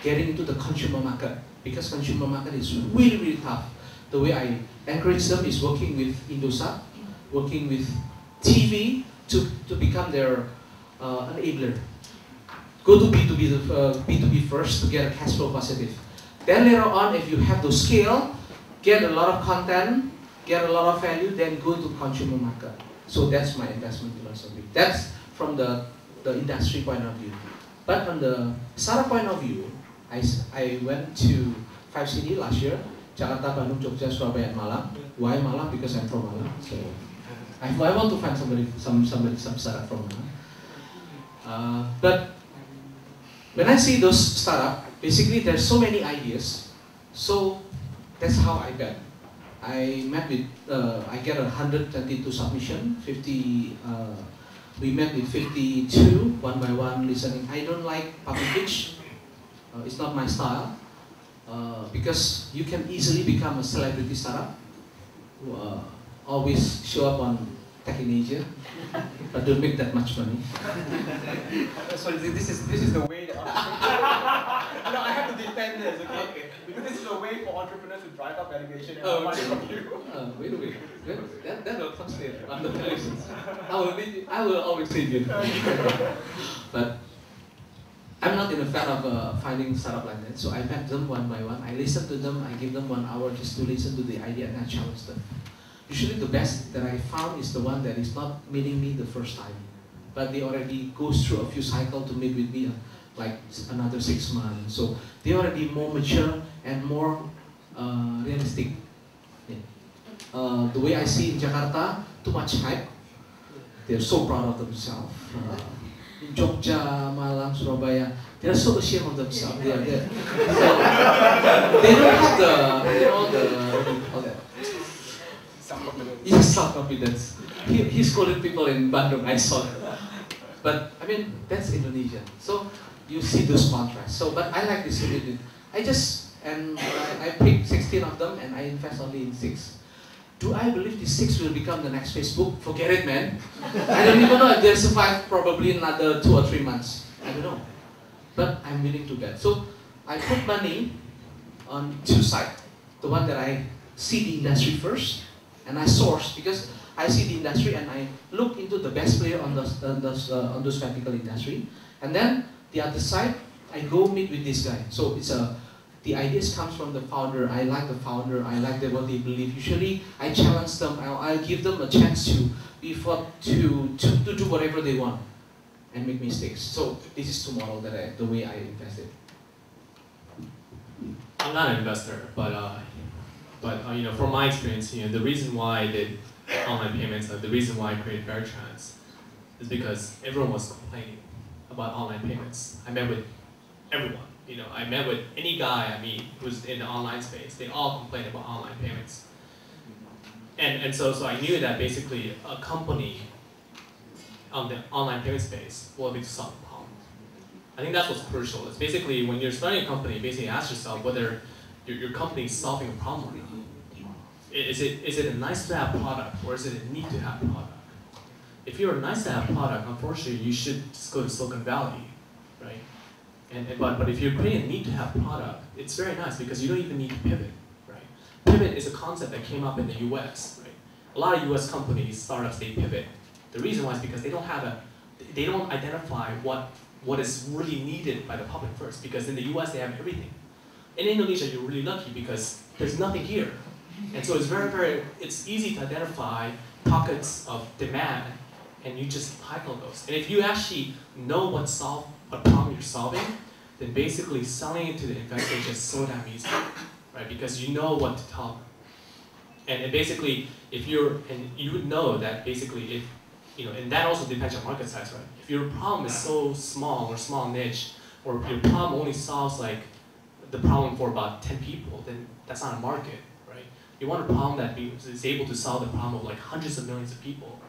getting into the consumer market, because consumer market is really, really tough. The way I encourage them is working with Indosat, working with TV to become their enabler. Go to B2B first to get a cash flow positive. Then later on, if you have the scale, get a lot of content, get a lot of value, then go to consumer market. So that's my investment philosophy. That's from the industry point of view. But from the startup point of view, I went to 5 cities last year: Jakarta, Bandung, Jogja, Surabaya, and Malang. Why Malang? Because I'm from Malang. So I want to find some startup from Malang. But when I see those startups, basically there's so many ideas. So that's how I bet. I met with, I get 122 submission, 50. We met with 52, one by one, listening. I don't like public pitch. It's not my style. Because you can easily become a celebrity startup. Always show up on Tech in Asia, but don't make that much money. So this is the way that entrepreneurs. No, I have to defend this, okay? Because this is the way for entrepreneurs to drive up valuation and money from you. Wait a minute. That will translate on the valuations. I will always say it. But I'm not in a fan of finding startup like that. So I met them one by one. I listen to them. I give them 1 hour just to listen to the idea, and I challenge them. Usually the best that I found is the one that is not meeting me the first time, but they already goes through a few cycles to meet with me, like another 6 months. So they already more mature and more realistic. Yeah. The way I see in Jakarta, too much hype. They're so proud of themselves. In Jogja, Malang, Surabaya, they're so ashamed of themselves. They are there. So they don't have the self-confidence. Yes, self-confidence. He scolded people in Bandung, I saw it. But I mean, that's Indonesia. So you see those contrasts. So, but I like this community. I picked 16 of them and I invest only in 6. Do I believe these 6 will become the next Facebook? Forget it, man. I don't even know if they'll survive probably another 2 or 3 months. I don't know. But I'm willing to bet. So I put money on 2 sides. The one that I see the industry first, and I source, because I see the industry and I look into the best player on those vertical industry. And then the other side, I go meet with this guy. So it's the ideas comes from the founder. I like the founder. I like what they believe. Usually, I challenge them. I give them a chance to do whatever they want and make mistakes. So this is the way I invested. I'm not an investor, but from my experience, the reason why I did online payments, the reason why I created Fairtrans, is because everyone was complaining about online payments. I met with everyone. I met with any guy I meet who's in the online space. They all complain about online payments. And so I knew that basically a company on the online payment space will be to solve the problem. I think that's what's crucial. It's basically when you're starting a company, basically ask yourself whether your company is solving a problem or not. Is it a nice to have product or is it a need to have product? If you're a nice to have product, unfortunately you should just go to Silicon Valley, right? But if you're creating a need to have product, it's very nice because you don't even need to pivot, right? Pivot is a concept that came up in the US, right? A lot of US companies, startups, they pivot. The reason why is because they don't identify what is really needed by the public first, because in the US they have everything. In Indonesia you're really lucky because there's nothing here. And so it's easy to identify pockets of demand and you just tackle those. And if you actually know what problem you're solving, then basically selling it to the investor is just so damn easy, right? Because you know what to tell them. And basically, you would know that basically if, and that also depends on market size, right? If your problem is so small or small niche, or your problem only solves like the problem for about 10 people, then that's not a market, right? You want a problem that is able to solve the problem of like hundreds of millions of people.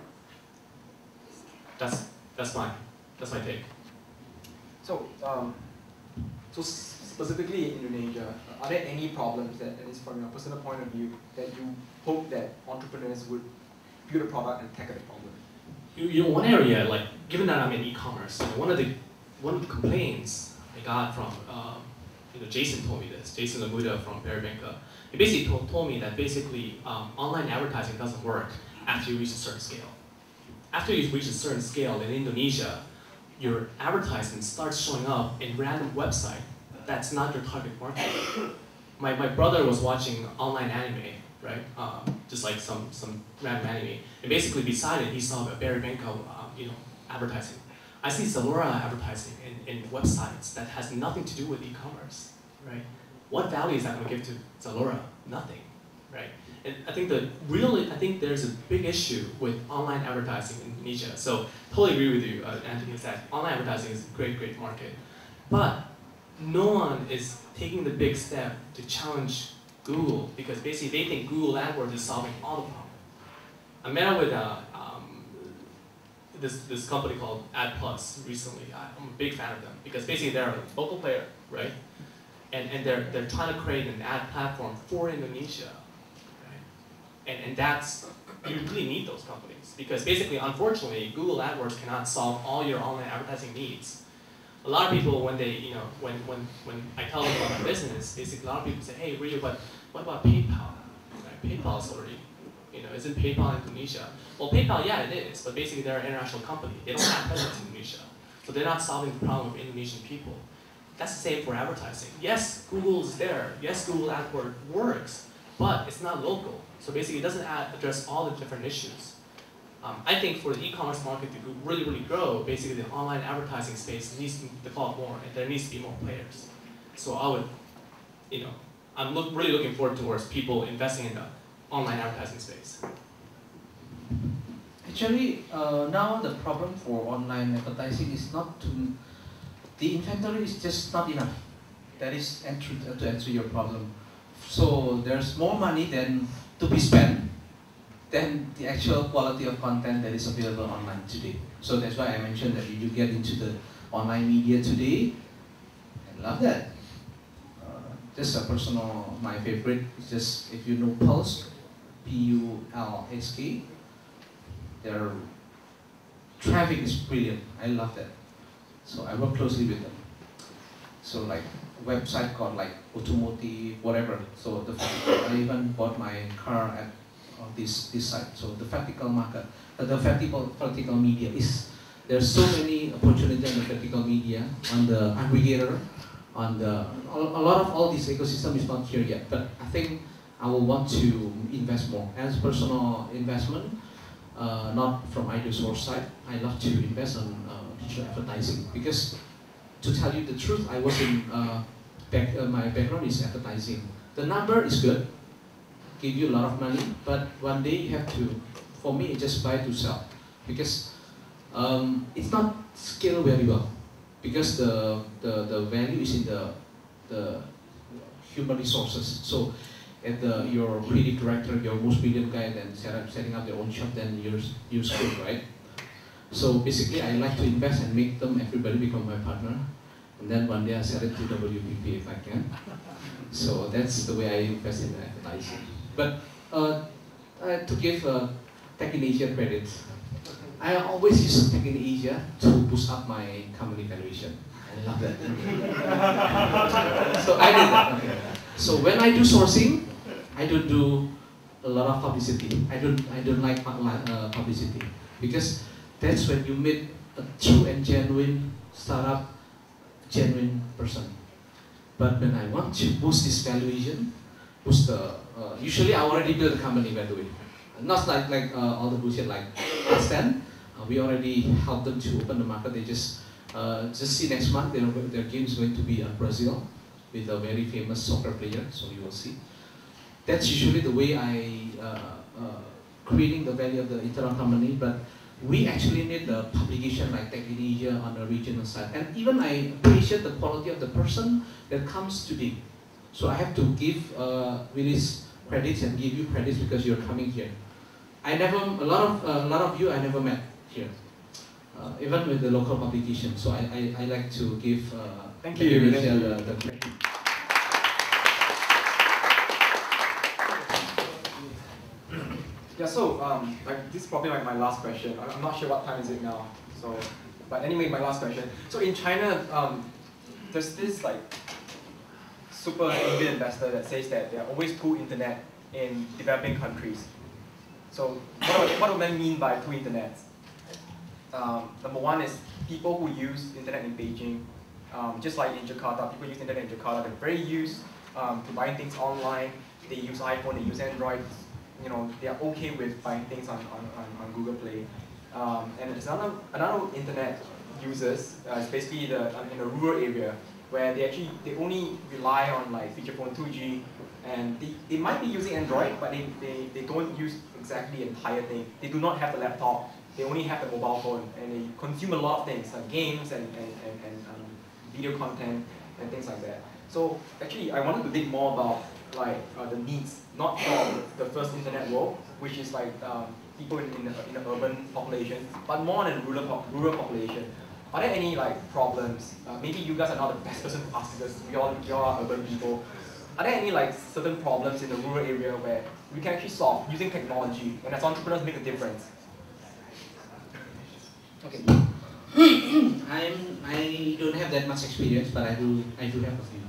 That's my take. So So specifically in Indonesia, are there any problems that, at least from your personal point of view, that you hope that entrepreneurs would build a product and tackle the problem? You know, one area, like, given that I'm in e-commerce, one of the complaints I got from, Jason told me this, Jason Lamuda from Peribanka. He basically told me that basically online advertising doesn't work after you reach a certain scale. After you reach a certain scale in Indonesia, your advertisement starts showing up in random website that's not your target market. My brother was watching online anime, right? Just like some random anime. And basically beside it, he saw a Peribanka, advertising. I see Zalora advertising in websites that has nothing to do with e-commerce, right? What value is that going to give to Zalora? Nothing, right? And I think there's a big issue with online advertising in Indonesia. So totally agree with you, Anthony, is that online advertising is a great market. But no one is taking the big step to challenge Google, because basically they think Google AdWords is solving all the problems. I met up with this company called AdPlus recently. I'm a big fan of them because basically they're a local player, right? And they're trying to create an ad platform for Indonesia, right? And that's, you really need those companies because basically, unfortunately, Google AdWords cannot solve all your online advertising needs. A lot of people, when they, when I tell them about my business, basically a lot of people say, hey, really, but what about PayPal? Right? PayPal is already, isn't PayPal in Indonesia? Well, PayPal, yeah, it is, but basically they're an international company. They don't have presence in Indonesia. So they're not solving the problem of Indonesian people. That's the same for advertising. Yes, Google is there. Yes, Google AdWords works, but it's not local. So basically it doesn't address all the different issues. I think for the e-commerce market to really grow, basically the online advertising space needs to develop more, and there needs to be more players. So I would, I'm really looking forward towards people investing in the online advertising space. Actually, now the problem for online advertising is not the inventory is just not enough. That is to answer your problem. So there's more money than to be spent than the actual quality of content that is available online today. So that's why I mentioned that if you get into the online media today, I love that. Just a personal, my favorite is just, if you know Pulse, P-U-L-S-K, their traffic is brilliant. I love that. So I work closely with them. So like website called like automotive, whatever. So I even bought my car at this site. So the vertical market, the vertical media is, there's so many opportunities in the vertical media, on the aggregator, on a lot of all this ecosystem is not here yet. But I think I will want to invest more as personal investment, not from either source side. I love to invest on digital advertising because, to tell you the truth, I was in my background is advertising. The number is good, give you a lot of money, but one day you have to, for me, it's just buy to sell, because it's not scaled very well, because the value is in the human resources. So at your creative director, your most brilliant guy, then setting up their own shop, then you're screwed, right? So basically, I like to invest and make them, everybody become my partner. And then one day I sell it to WPP if I can. So that's the way I invest in advertising. But to give Tech in Asia credit, I always use Tech in Asia to boost up my company valuation. I love that. So I did that. Okay. So when I do sourcing, I don't do a lot of publicity. I don't like publicity, because that's when you meet a true and genuine startup, genuine person. But when I want to boost this valuation, boost the, usually I already built a company, by the way. Not like all the bullshit like Stand. We already helped them to open the market. They just see next month their game is going to be in Brazil with a very famous soccer player, so you will see. That's usually the way I creating the value of the internal company, but we actually need the publication like Tech in Asia on the regional side. And even I appreciate the quality of the person that comes today. So I have to give Willis credits and give you credits because you're coming here. A lot of you I never met here, even with the local publication. So I like to give Thank Thank you. you, Thank you. Michelle. Yeah, so like this is probably like my last question. I'm not sure what time is it now. So, but anyway, my last question. So in China, there's this like super angel investor that says that there are always two internet in developing countries. So what do I mean by two internets? Number one is people who use internet in Beijing, just like in Jakarta, people use internet in Jakarta. They're very used to buying things online. They use iPhone, they use Android. You know, they are okay with buying things on Google Play. And there's another internet users, it's basically in a rural area where they only rely on like feature phone 2G, and they might be using Android, but they don't use exactly the entire thing. They do not have the laptop, they only have the mobile phone, and they consume a lot of things like games and video content and things like that. So actually I wanted to think more about like the needs, not for the first internet world, which is like people in the urban population, but more in the rural population. Are there any like problems? Maybe you guys are not the best person to ask this. We all are urban people. Are there any like certain problems in the rural area where we can actually solve using technology, and as entrepreneurs make a difference? Okay. I don't have that much experience, but I do have a view.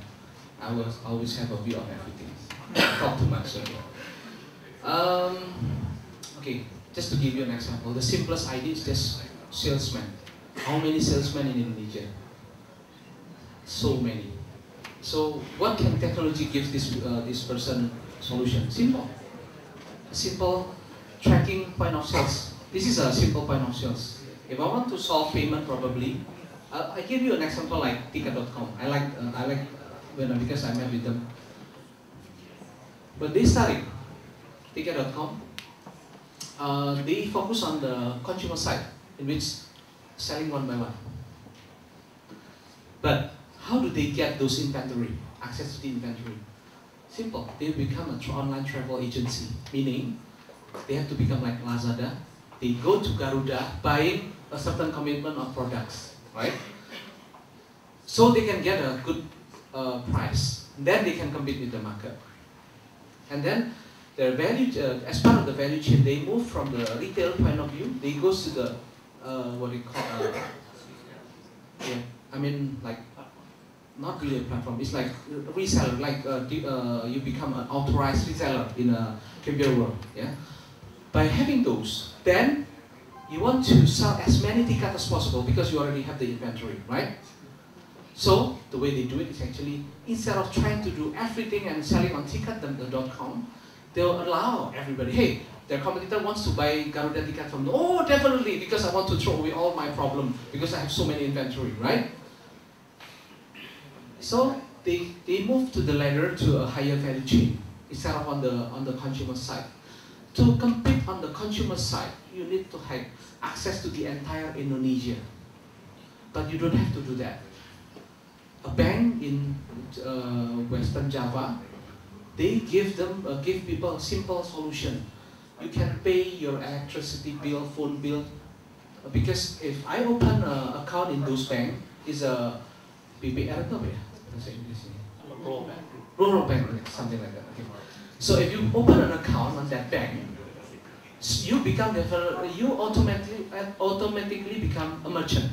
I always have a view of everything. Talk too much. Okay, just to give you an example, the simplest idea is just salesman. How many salesmen in Indonesia? So many. So what can technology give this person solution? Simple. A simple tracking point of sales. This is a simple point of sales. If I want to solve payment, probably I give you an example like Ticket.com. I like because I met with them. But they started Ticket.com. They focus on the consumer side, in which selling one by one. But how do they get those inventory, access to the inventory? Simple. They become an online travel agency, meaning they have to become like Lazada. They go to Garuda buying a certain commitment of products, right? So they can get a good price. Then they can compete with the market. And then their value, as part of the value chain, they move from the retail point of view. They go to the what we call, like not really a platform. It's like a reseller. Like you become an authorized reseller in a computer world. Yeah. By having those, then you want to sell as many tickets as possible because you already have the inventory, right? So the way they do it is actually, instead of trying to do everything and selling on Ticket.com, they'll allow everybody, hey, their competitor wants to buy Garuda ticket from them. Oh, definitely, because I want to throw away all my problem because I have so many inventory, right? So they move to the ladder to a higher value chain instead of on the consumer side. To compete on the consumer side, you need to have access to the entire Indonesia. But you don't have to do that. A bank in Western Java, they give people a simple solution. You can pay your electricity bill, phone bill, because if I open an account in those banks, it's a BPR atau ya? Rural bank, something like that. Okay. So if you open an account on that bank, you automatically become a merchant,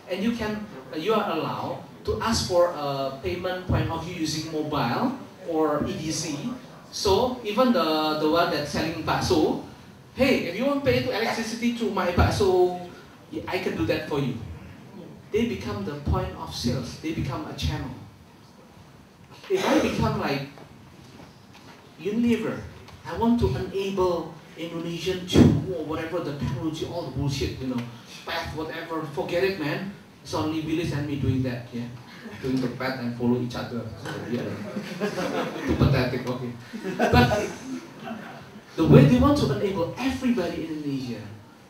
and you are allowed to ask for a payment point of view using mobile or EDC. So even the one that's selling bakso, hey, if you want to pay to electricity through my bakso, I can do that for you. They become the point of sales. They become a channel. If I become like Unilever, I want to enable Indonesian to whatever the technology, all the bullshit, path, whatever, forget it, man. It's only Billy and me doing that, yeah. Doing the path and follow each other. So, yeah. Too pathetic, okay. But the way they want to enable everybody in Indonesia,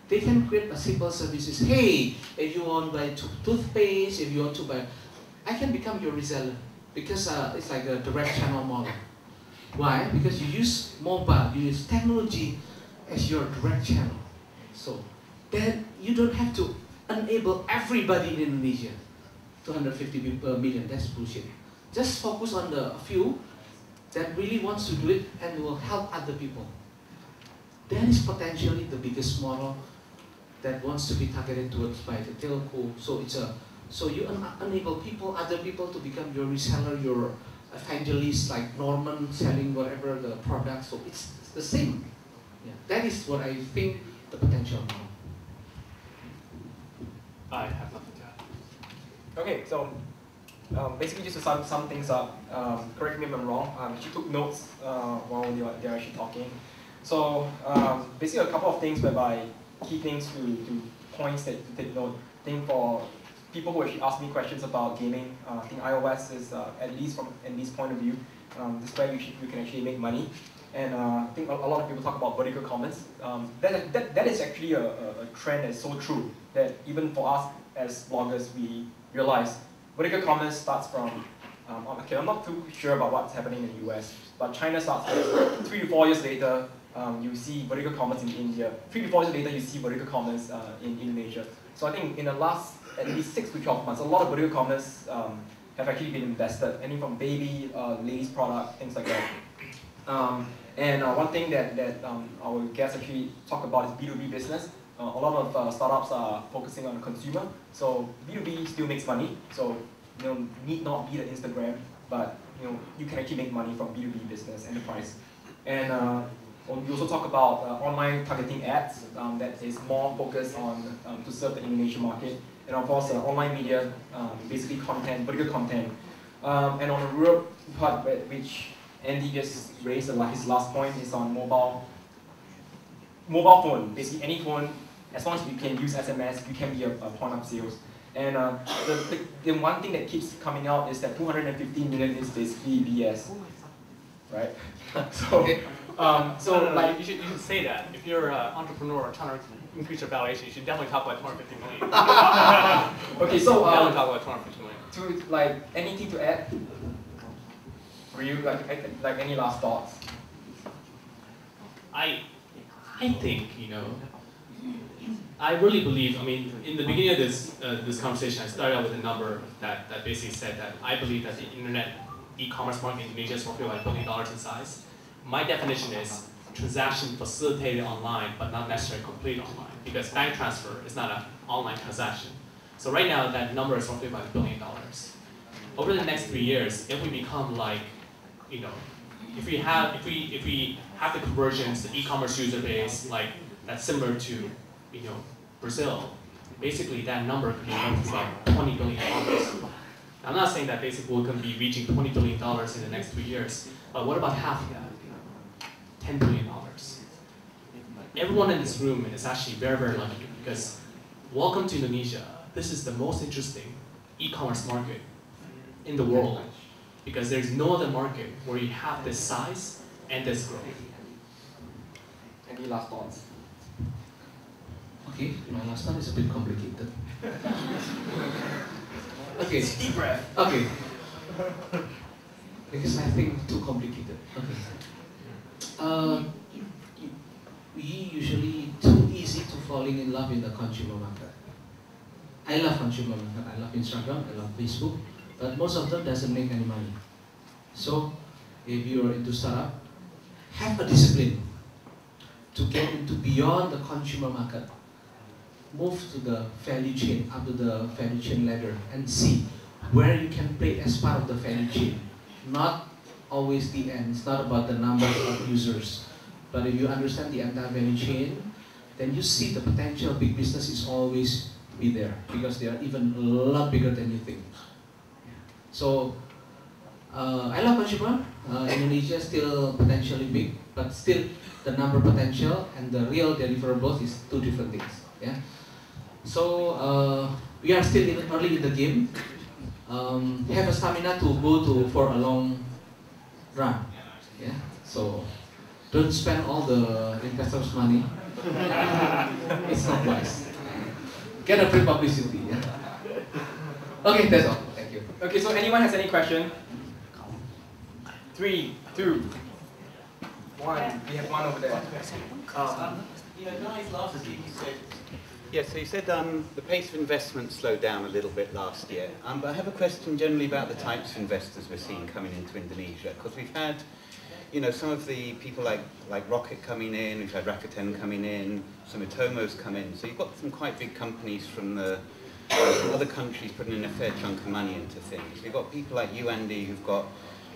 they can create a simple services. Hey, if you want to buy toothpaste, if you want to buy, I can become your reseller because it's like a direct channel model. Why? Because you use mobile, you use technology as your direct channel. So then you don't have to enable everybody in Indonesia. 250 million, that's bullshit. Just focus on the few that really wants to do it and will help other people. That is potentially the biggest model that wants to be targeted towards by the telco. So you enable people, other people to become your reseller, your evangelist, like Norman selling whatever the product. So it's the same. Yeah. That is what I think the potential model. I have nothing to add. Okay, so basically just to sum things up, correct me if I'm wrong, she took notes while they're actually talking. So basically a couple of things whereby key things to points that to take note. I think for people who actually ask me questions about gaming, I think iOS is, at least from Andy's point of view, this is where you can actually make money. And I think a lot of people talk about vertical commerce. That is actually a trend that's so true that even for us as bloggers, we realize vertical commerce starts from, okay, I'm not too sure about what's happening in the US, but China starts first. 3 to 4 years later, you see vertical commerce in India. 3 to 4 years later, you see vertical commerce in Indonesia. So I think in the last at least 6 to 12 months, a lot of vertical commerce have actually been invested, anything from baby, ladies product, things like that. One thing that our guests actually talk about is B2B business. A lot of startups are focusing on the consumer, so B2B still makes money. So need not be the Instagram, but you can actually make money from B2B business enterprise. And we also talk about online targeting ads that is more focused on to serve the Indonesian market. And of course, online media, basically content, vertical content. And on the rural part, which Andy just raised, his last point is on mobile phone. Basically, any phone, as long as you can use SMS, you can be a point of sales. And the one thing that keeps coming out is that 215 million is basically BS, right? So you should say that. If you're an entrepreneur trying to increase your valuation, you should definitely talk about 250 million. Okay, so definitely talk about 250 million. To anything to add? For you, like any last thoughts? I think I really believe. I mean, in the beginning of this conversation, I started out with a number that basically said that I believe that the internet e-commerce market in Indonesia is roughly like $1 billion in size. My definition is transaction facilitated online, but not necessarily completed online, because bank transfer is not an online transaction. So right now, that number is roughly about $1 billion. Over the next 3 years, if we become like, if we have the conversions, the e-commerce user base, like that's similar to, Brazil, basically that number could be up to like $20 billion. I'm not saying that basically we're going to be reaching $20 billion in the next 3 years, but what about half of that? $10 billion. Everyone in this room is actually very, very lucky because welcome to Indonesia. This is the most interesting e-commerce market in the world because there's no other market where you have this size and this growth. Any last thoughts? Okay, my last thought is a bit complicated. Okay. Deep breath. Okay. Because I think too complicated. Okay. We usually too easy to falling in love in the consumer market. I love consumer market. I love Instagram. I love Facebook. But most of them doesn't make any money. So if you're into startup, have a discipline to get into beyond the consumer market. Move to the value chain, up to the value chain ladder, and see where you can play as part of the value chain. Not always the end. It's not about the number of users. But if you understand the entire value chain, then you see the potential big business is always be there because they are even a lot bigger than you think. So I love consumer. Indonesia is still potentially big, but still the number potential and the real deliverables is two different things. Yeah. So we are still early in the game. Have a stamina to go for a long run. Yeah. So don't spend all the investors' money. It's not wise. Get a free publicity. Yeah. Okay, that's all. Thank you. Okay, so anyone has any question? 3, 2, 1. We have one over there. Nice last thing you said Yeah, so you said the pace of investment slowed down a little bit last year. But I have a question generally about the types of investors we're seeing coming into Indonesia, because we've had, you know, some of the people like Rocket coming in, we've had Rakuten coming in, Sumitomo's come in. So you've got some quite big companies from other countries putting in a fair chunk of money into things. You've got people like you, Andy, who've got,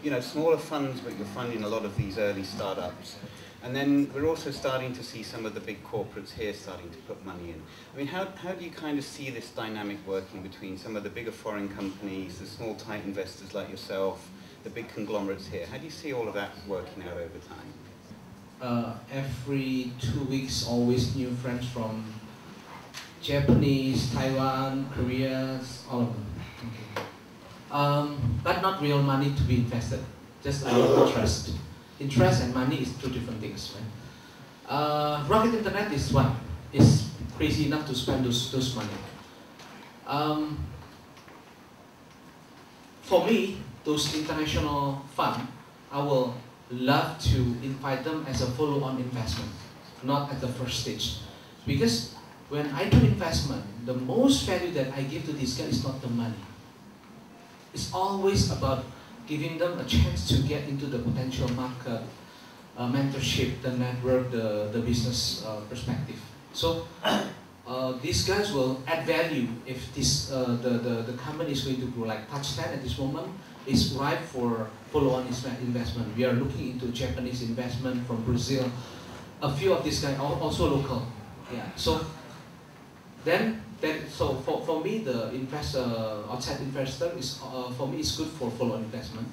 you know, smaller funds, but you're funding a lot of these early startups. And then we're also starting to see some of the big corporates here starting to put money in. I mean, how do you kind of see this dynamic working between some of the bigger foreign companies, the small tight investors like yourself, the big conglomerates here? How do you see all of that working out over time? Every 2 weeks, always new friends from Japanese, Taiwan, Korea, all of them. Okay. But not real money to be invested, just a lot of interest. Interest and money is two different things, right? Rocket Internet is one. Is crazy enough to spend those money. For me, those international fund, I will love to invite them as a follow-on investment, not at the first stage. Because when I do investment, the most value that I give to this guy is not the money. It's always about giving them a chance to get into the potential market, mentorship, the network, the business perspective. So these guys will add value if this the company is going to grow. Like Touch10 at this moment is ripe for follow-on investment. We are looking into Japanese investment from Brazil. A few of these guys are also local. Yeah. So so for me, the outside investor is for me is good for follow-on investment.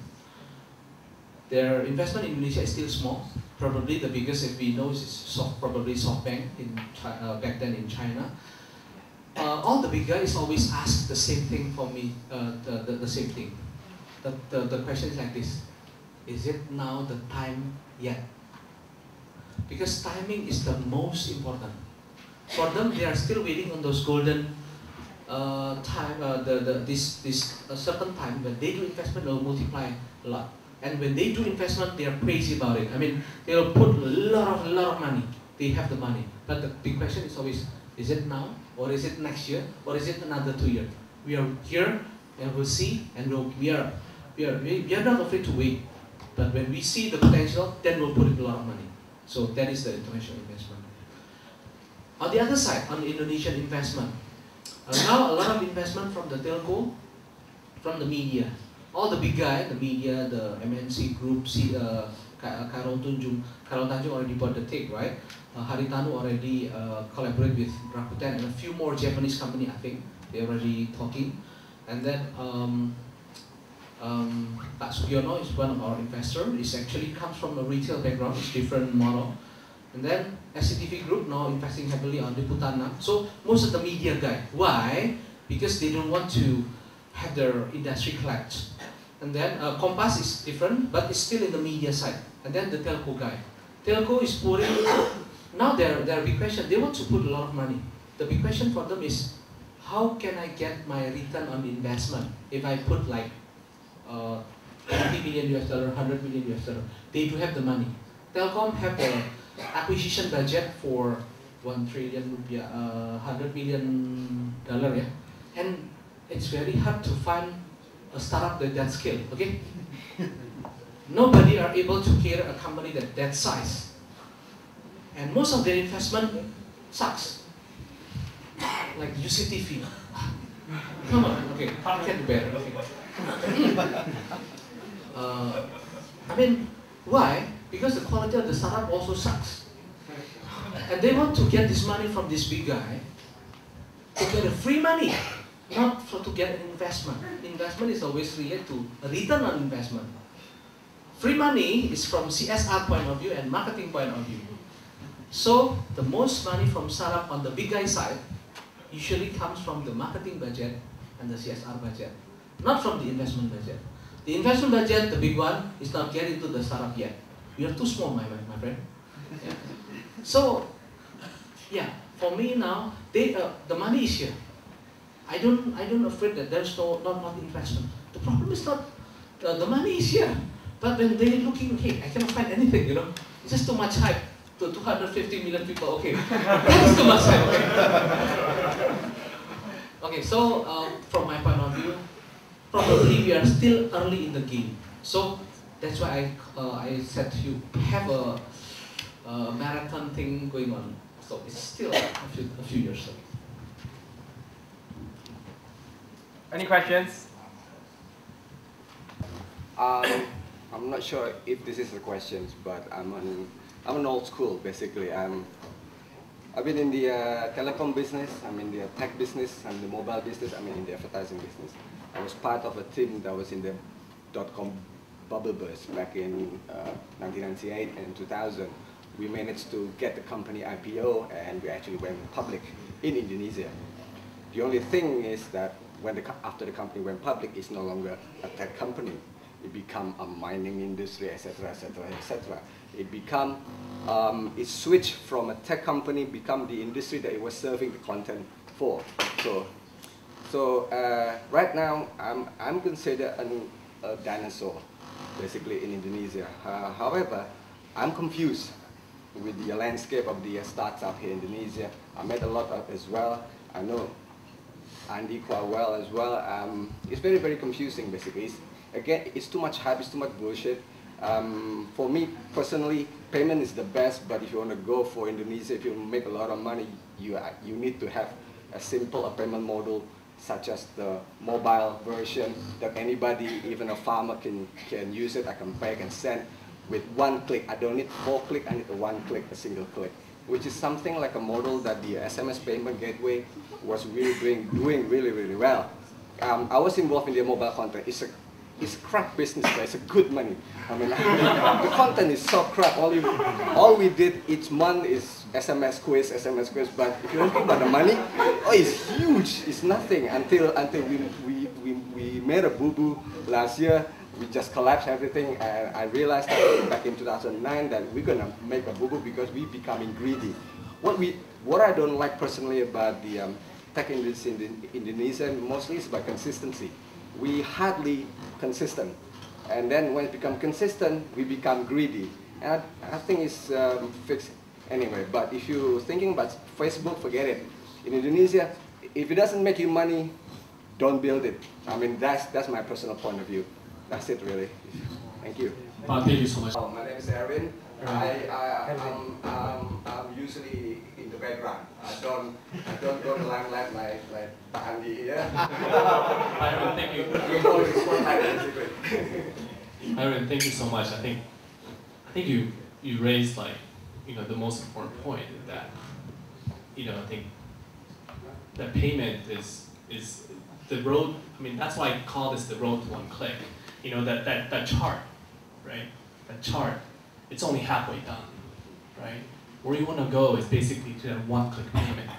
Their investment in Indonesia is still small. Probably the biggest, if we know, is probably SoftBank in back then in China. All the big guys always ask the same thing for me. The same thing. The question is like this: is it now the time yet? Because timing is the most important. For them, they are still waiting on those golden time, this certain time when they do investment, they'll multiply a lot. And when they do investment, they are crazy about it. I mean, they'll put a lot of money. They have the money. But the big question is always, is it now? Or is it next year? Or is it another 2 years? We are here and we'll see, and we are not afraid to wait. But when we see the potential, then we'll put in a lot of money. So that is the international investment. On the other side, on the Indonesian investment, now a lot of investment from the telco, from the media. All the big guys, the media, the MNC group, Carol Tanjung already bought the take, right? Haritanu already collaborated with Rakuten and a few more Japanese companies, I think. They're already talking. And then Pak Sugiono is one of our investors. It actually comes from a retail background, it's different model. And then SCTV Group now investing heavily on Liputan. So most of the media guys. Why? Because they don't want to have their industry collapse. And then Kompas is different, but it's still in the media side. And then the telco guy. Telco is putting, now their big question, they want to put a lot of money. The big question for them is, how can I get my return on investment if I put like $20 million, $100 million? They do have the money. Telkom have the acquisition budget for 1 trillion rupiah, $100 million, yeah? And it's very hard to find a startup that scale, okay? Nobody are able to carry a company that size. And most of their investment sucks. Like UCTV. Come on, okay, I can do better, okay. I mean, why? Because the quality of the startup also sucks. And they want to get this money from this big guy to get a free money, not to get an investment. Investment is always related to a return on investment. Free money is from CSR point of view and marketing point of view. So the most money from startup on the big guy side usually comes from the marketing budget and the CSR budget, not from the investment budget. The investment budget, the big one, is not getting to the startup yet. We are too small, my friend. Yeah. So, yeah, for me now, the money is here. I don't afraid that there's not investment. The problem is not the money is here, but when they're looking, hey, I cannot find anything, you know, it's just too much hype. To 250 million people, okay, that's too much hype. Okay? Okay, so from my point of view, probably we are still early in the game. So that's why I said you have a marathon thing going on. So it's still a few years away. Any questions? I'm not sure if this is a question, but I'm an old school basically. I've been in the telecom business, I'm in the tech business, I'm in the mobile business, I'm in the advertising business. I was part of a team that was in the .com bubble burst back in 1998 and 2000. We managed to get the company IPO and we actually went public in Indonesia. The only thing is that after the company went public, it's no longer a tech company. It became a mining industry, etc., etc., etc. It switched from a tech company, become the industry that it was serving the content for. So right now, I'm considered a dinosaur, basically in Indonesia. However, I'm confused with the landscape of the startup here in Indonesia. I met a lot of as well. I know Andy quite well as well. It's very, very confusing basically. Again, it's too much hype, it's too much bullshit. For me personally, payment is the best, but if you want to go for Indonesia, if you make a lot of money, you need to have a simple payment model such as the mobile version that anybody, even a farmer can use it. I can pay, I can send with one click. I don't need 4 clicks, I need one click, a single click, which is something like a model that the SMS payment gateway was really doing really, really well. I was involved in the mobile content. It's crap business, but it's a good money. I mean, the content is so crap. All we did each month is SMS quiz, but if you're looking about the money, oh, it's huge. It's nothing until we made a boo-boo last year. We just collapsed everything, and I realized that back in 2009 that we're gonna make a boo-boo because we're becoming greedy. What I don't like personally about the tech industry in Indonesia mostly is about consistency. We hardly consistent, and then when it becomes consistent, we become greedy. And I think it's fixed anyway. But if you're thinking about Facebook, forget it. In Indonesia, if it doesn't make you money, don't build it. I mean, that's my personal point of view. That's it, really. Thank you. Thank you so much. My name is Erwin. I'm usually in the background. I don't go to limelight like Andy here. Aaron, thank you. Aaron, thank you so much. I think you raised the most important point that I think that payment is the road. I mean, that's why I call this the road to one click. That chart, right? That chart, it's only halfway done, right? Where you want to go is basically to that one-click payment.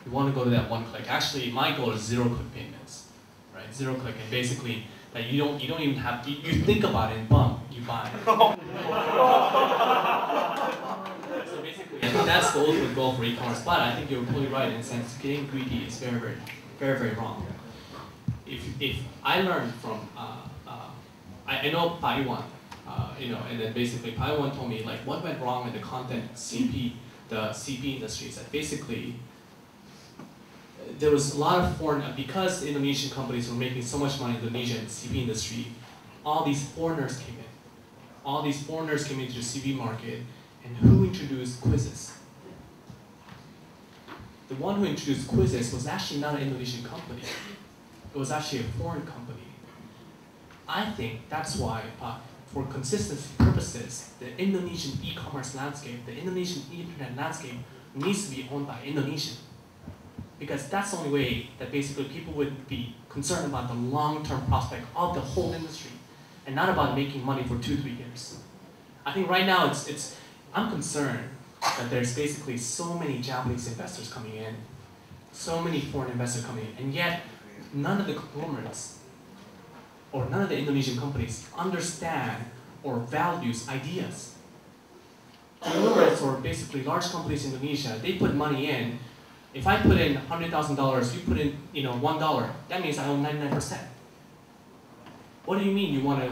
You want to go to that one click. Actually, my goal is zero-click payments, right? Zero-click, and basically that you don't even have to, you think about it and boom, you buy it. So basically, I think that's the ultimate goal for e-commerce. But I think you're totally right in the sense getting greedy is very, very, very, very wrong. If I learned from, I know Taiwan. And then basically Taiwan told me what went wrong with the content CP, the CP industries. That basically there was a lot of foreign, because Indonesian companies were making so much money in the Indonesian CP industry, all these foreigners came in. All these foreigners came into the CP market, and who introduced quizzes? The one who introduced quizzes was actually not an Indonesian company. It was actually a foreign company. I think that's why, for consistency purposes, the Indonesian e-commerce landscape, the Indonesian internet landscape needs to be owned by Indonesian. Because that's the only way that basically people would be concerned about the long-term prospect of the whole industry and not about making money for 2-3 years. I think right now I'm concerned that there's basically so many Japanese investors coming in, so many foreign investors coming in, and yet none of the conglomerates or none of the Indonesian companies understand or values ideas. Conglomerates, or basically large companies in Indonesia, they put money in. If I put in $100,000, you put in $1, that means I own 99%. What do you mean you want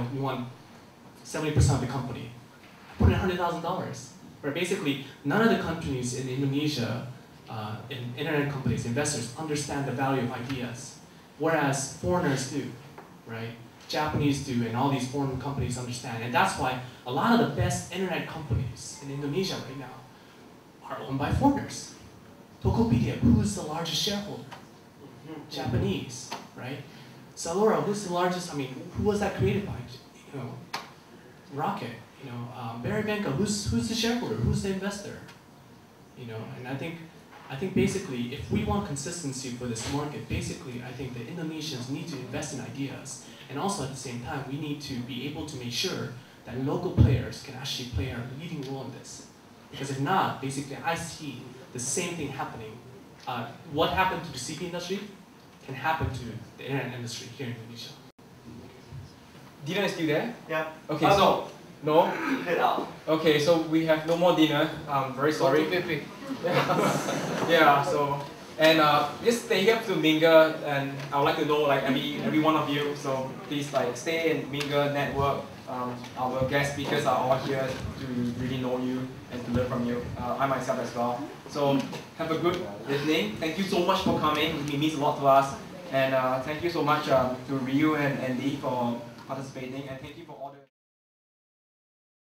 70% of the company? I put in $100,000. Where basically none of the companies in Indonesia internet companies, investors understand the value of ideas, whereas foreigners do, right? Japanese do, and all these foreign companies understand. And that's why a lot of the best internet companies in Indonesia right now are owned by foreigners. Tokopedia, who's the largest shareholder? Japanese, right? Zalora, who's the largest, who was that created by? Rocket, Barry Benka, who's the shareholder? Who's the investor? And I think basically, if we want consistency for this market, basically, I think the Indonesians need to invest in ideas. And also at the same time, we need to be able to make sure that local players can actually play a leading role in this. Because if not, basically, I see the same thing happening. What happened to the CP industry can happen to the internet industry here in Indonesia. Dinner is still there? Yeah. Okay, so no. Head out. Okay, so we have no more dinner. Very sorry. Yeah. So and just stay here to mingle, and I would like to know like every one of you. So please like stay and mingle, network. Our guest speakers are all here to really know you and to learn from you. I myself as well. So have a good evening. Thank you so much for coming. It means a lot to us. And thank you so much to Ryu and Andy for participating. And thank you for all the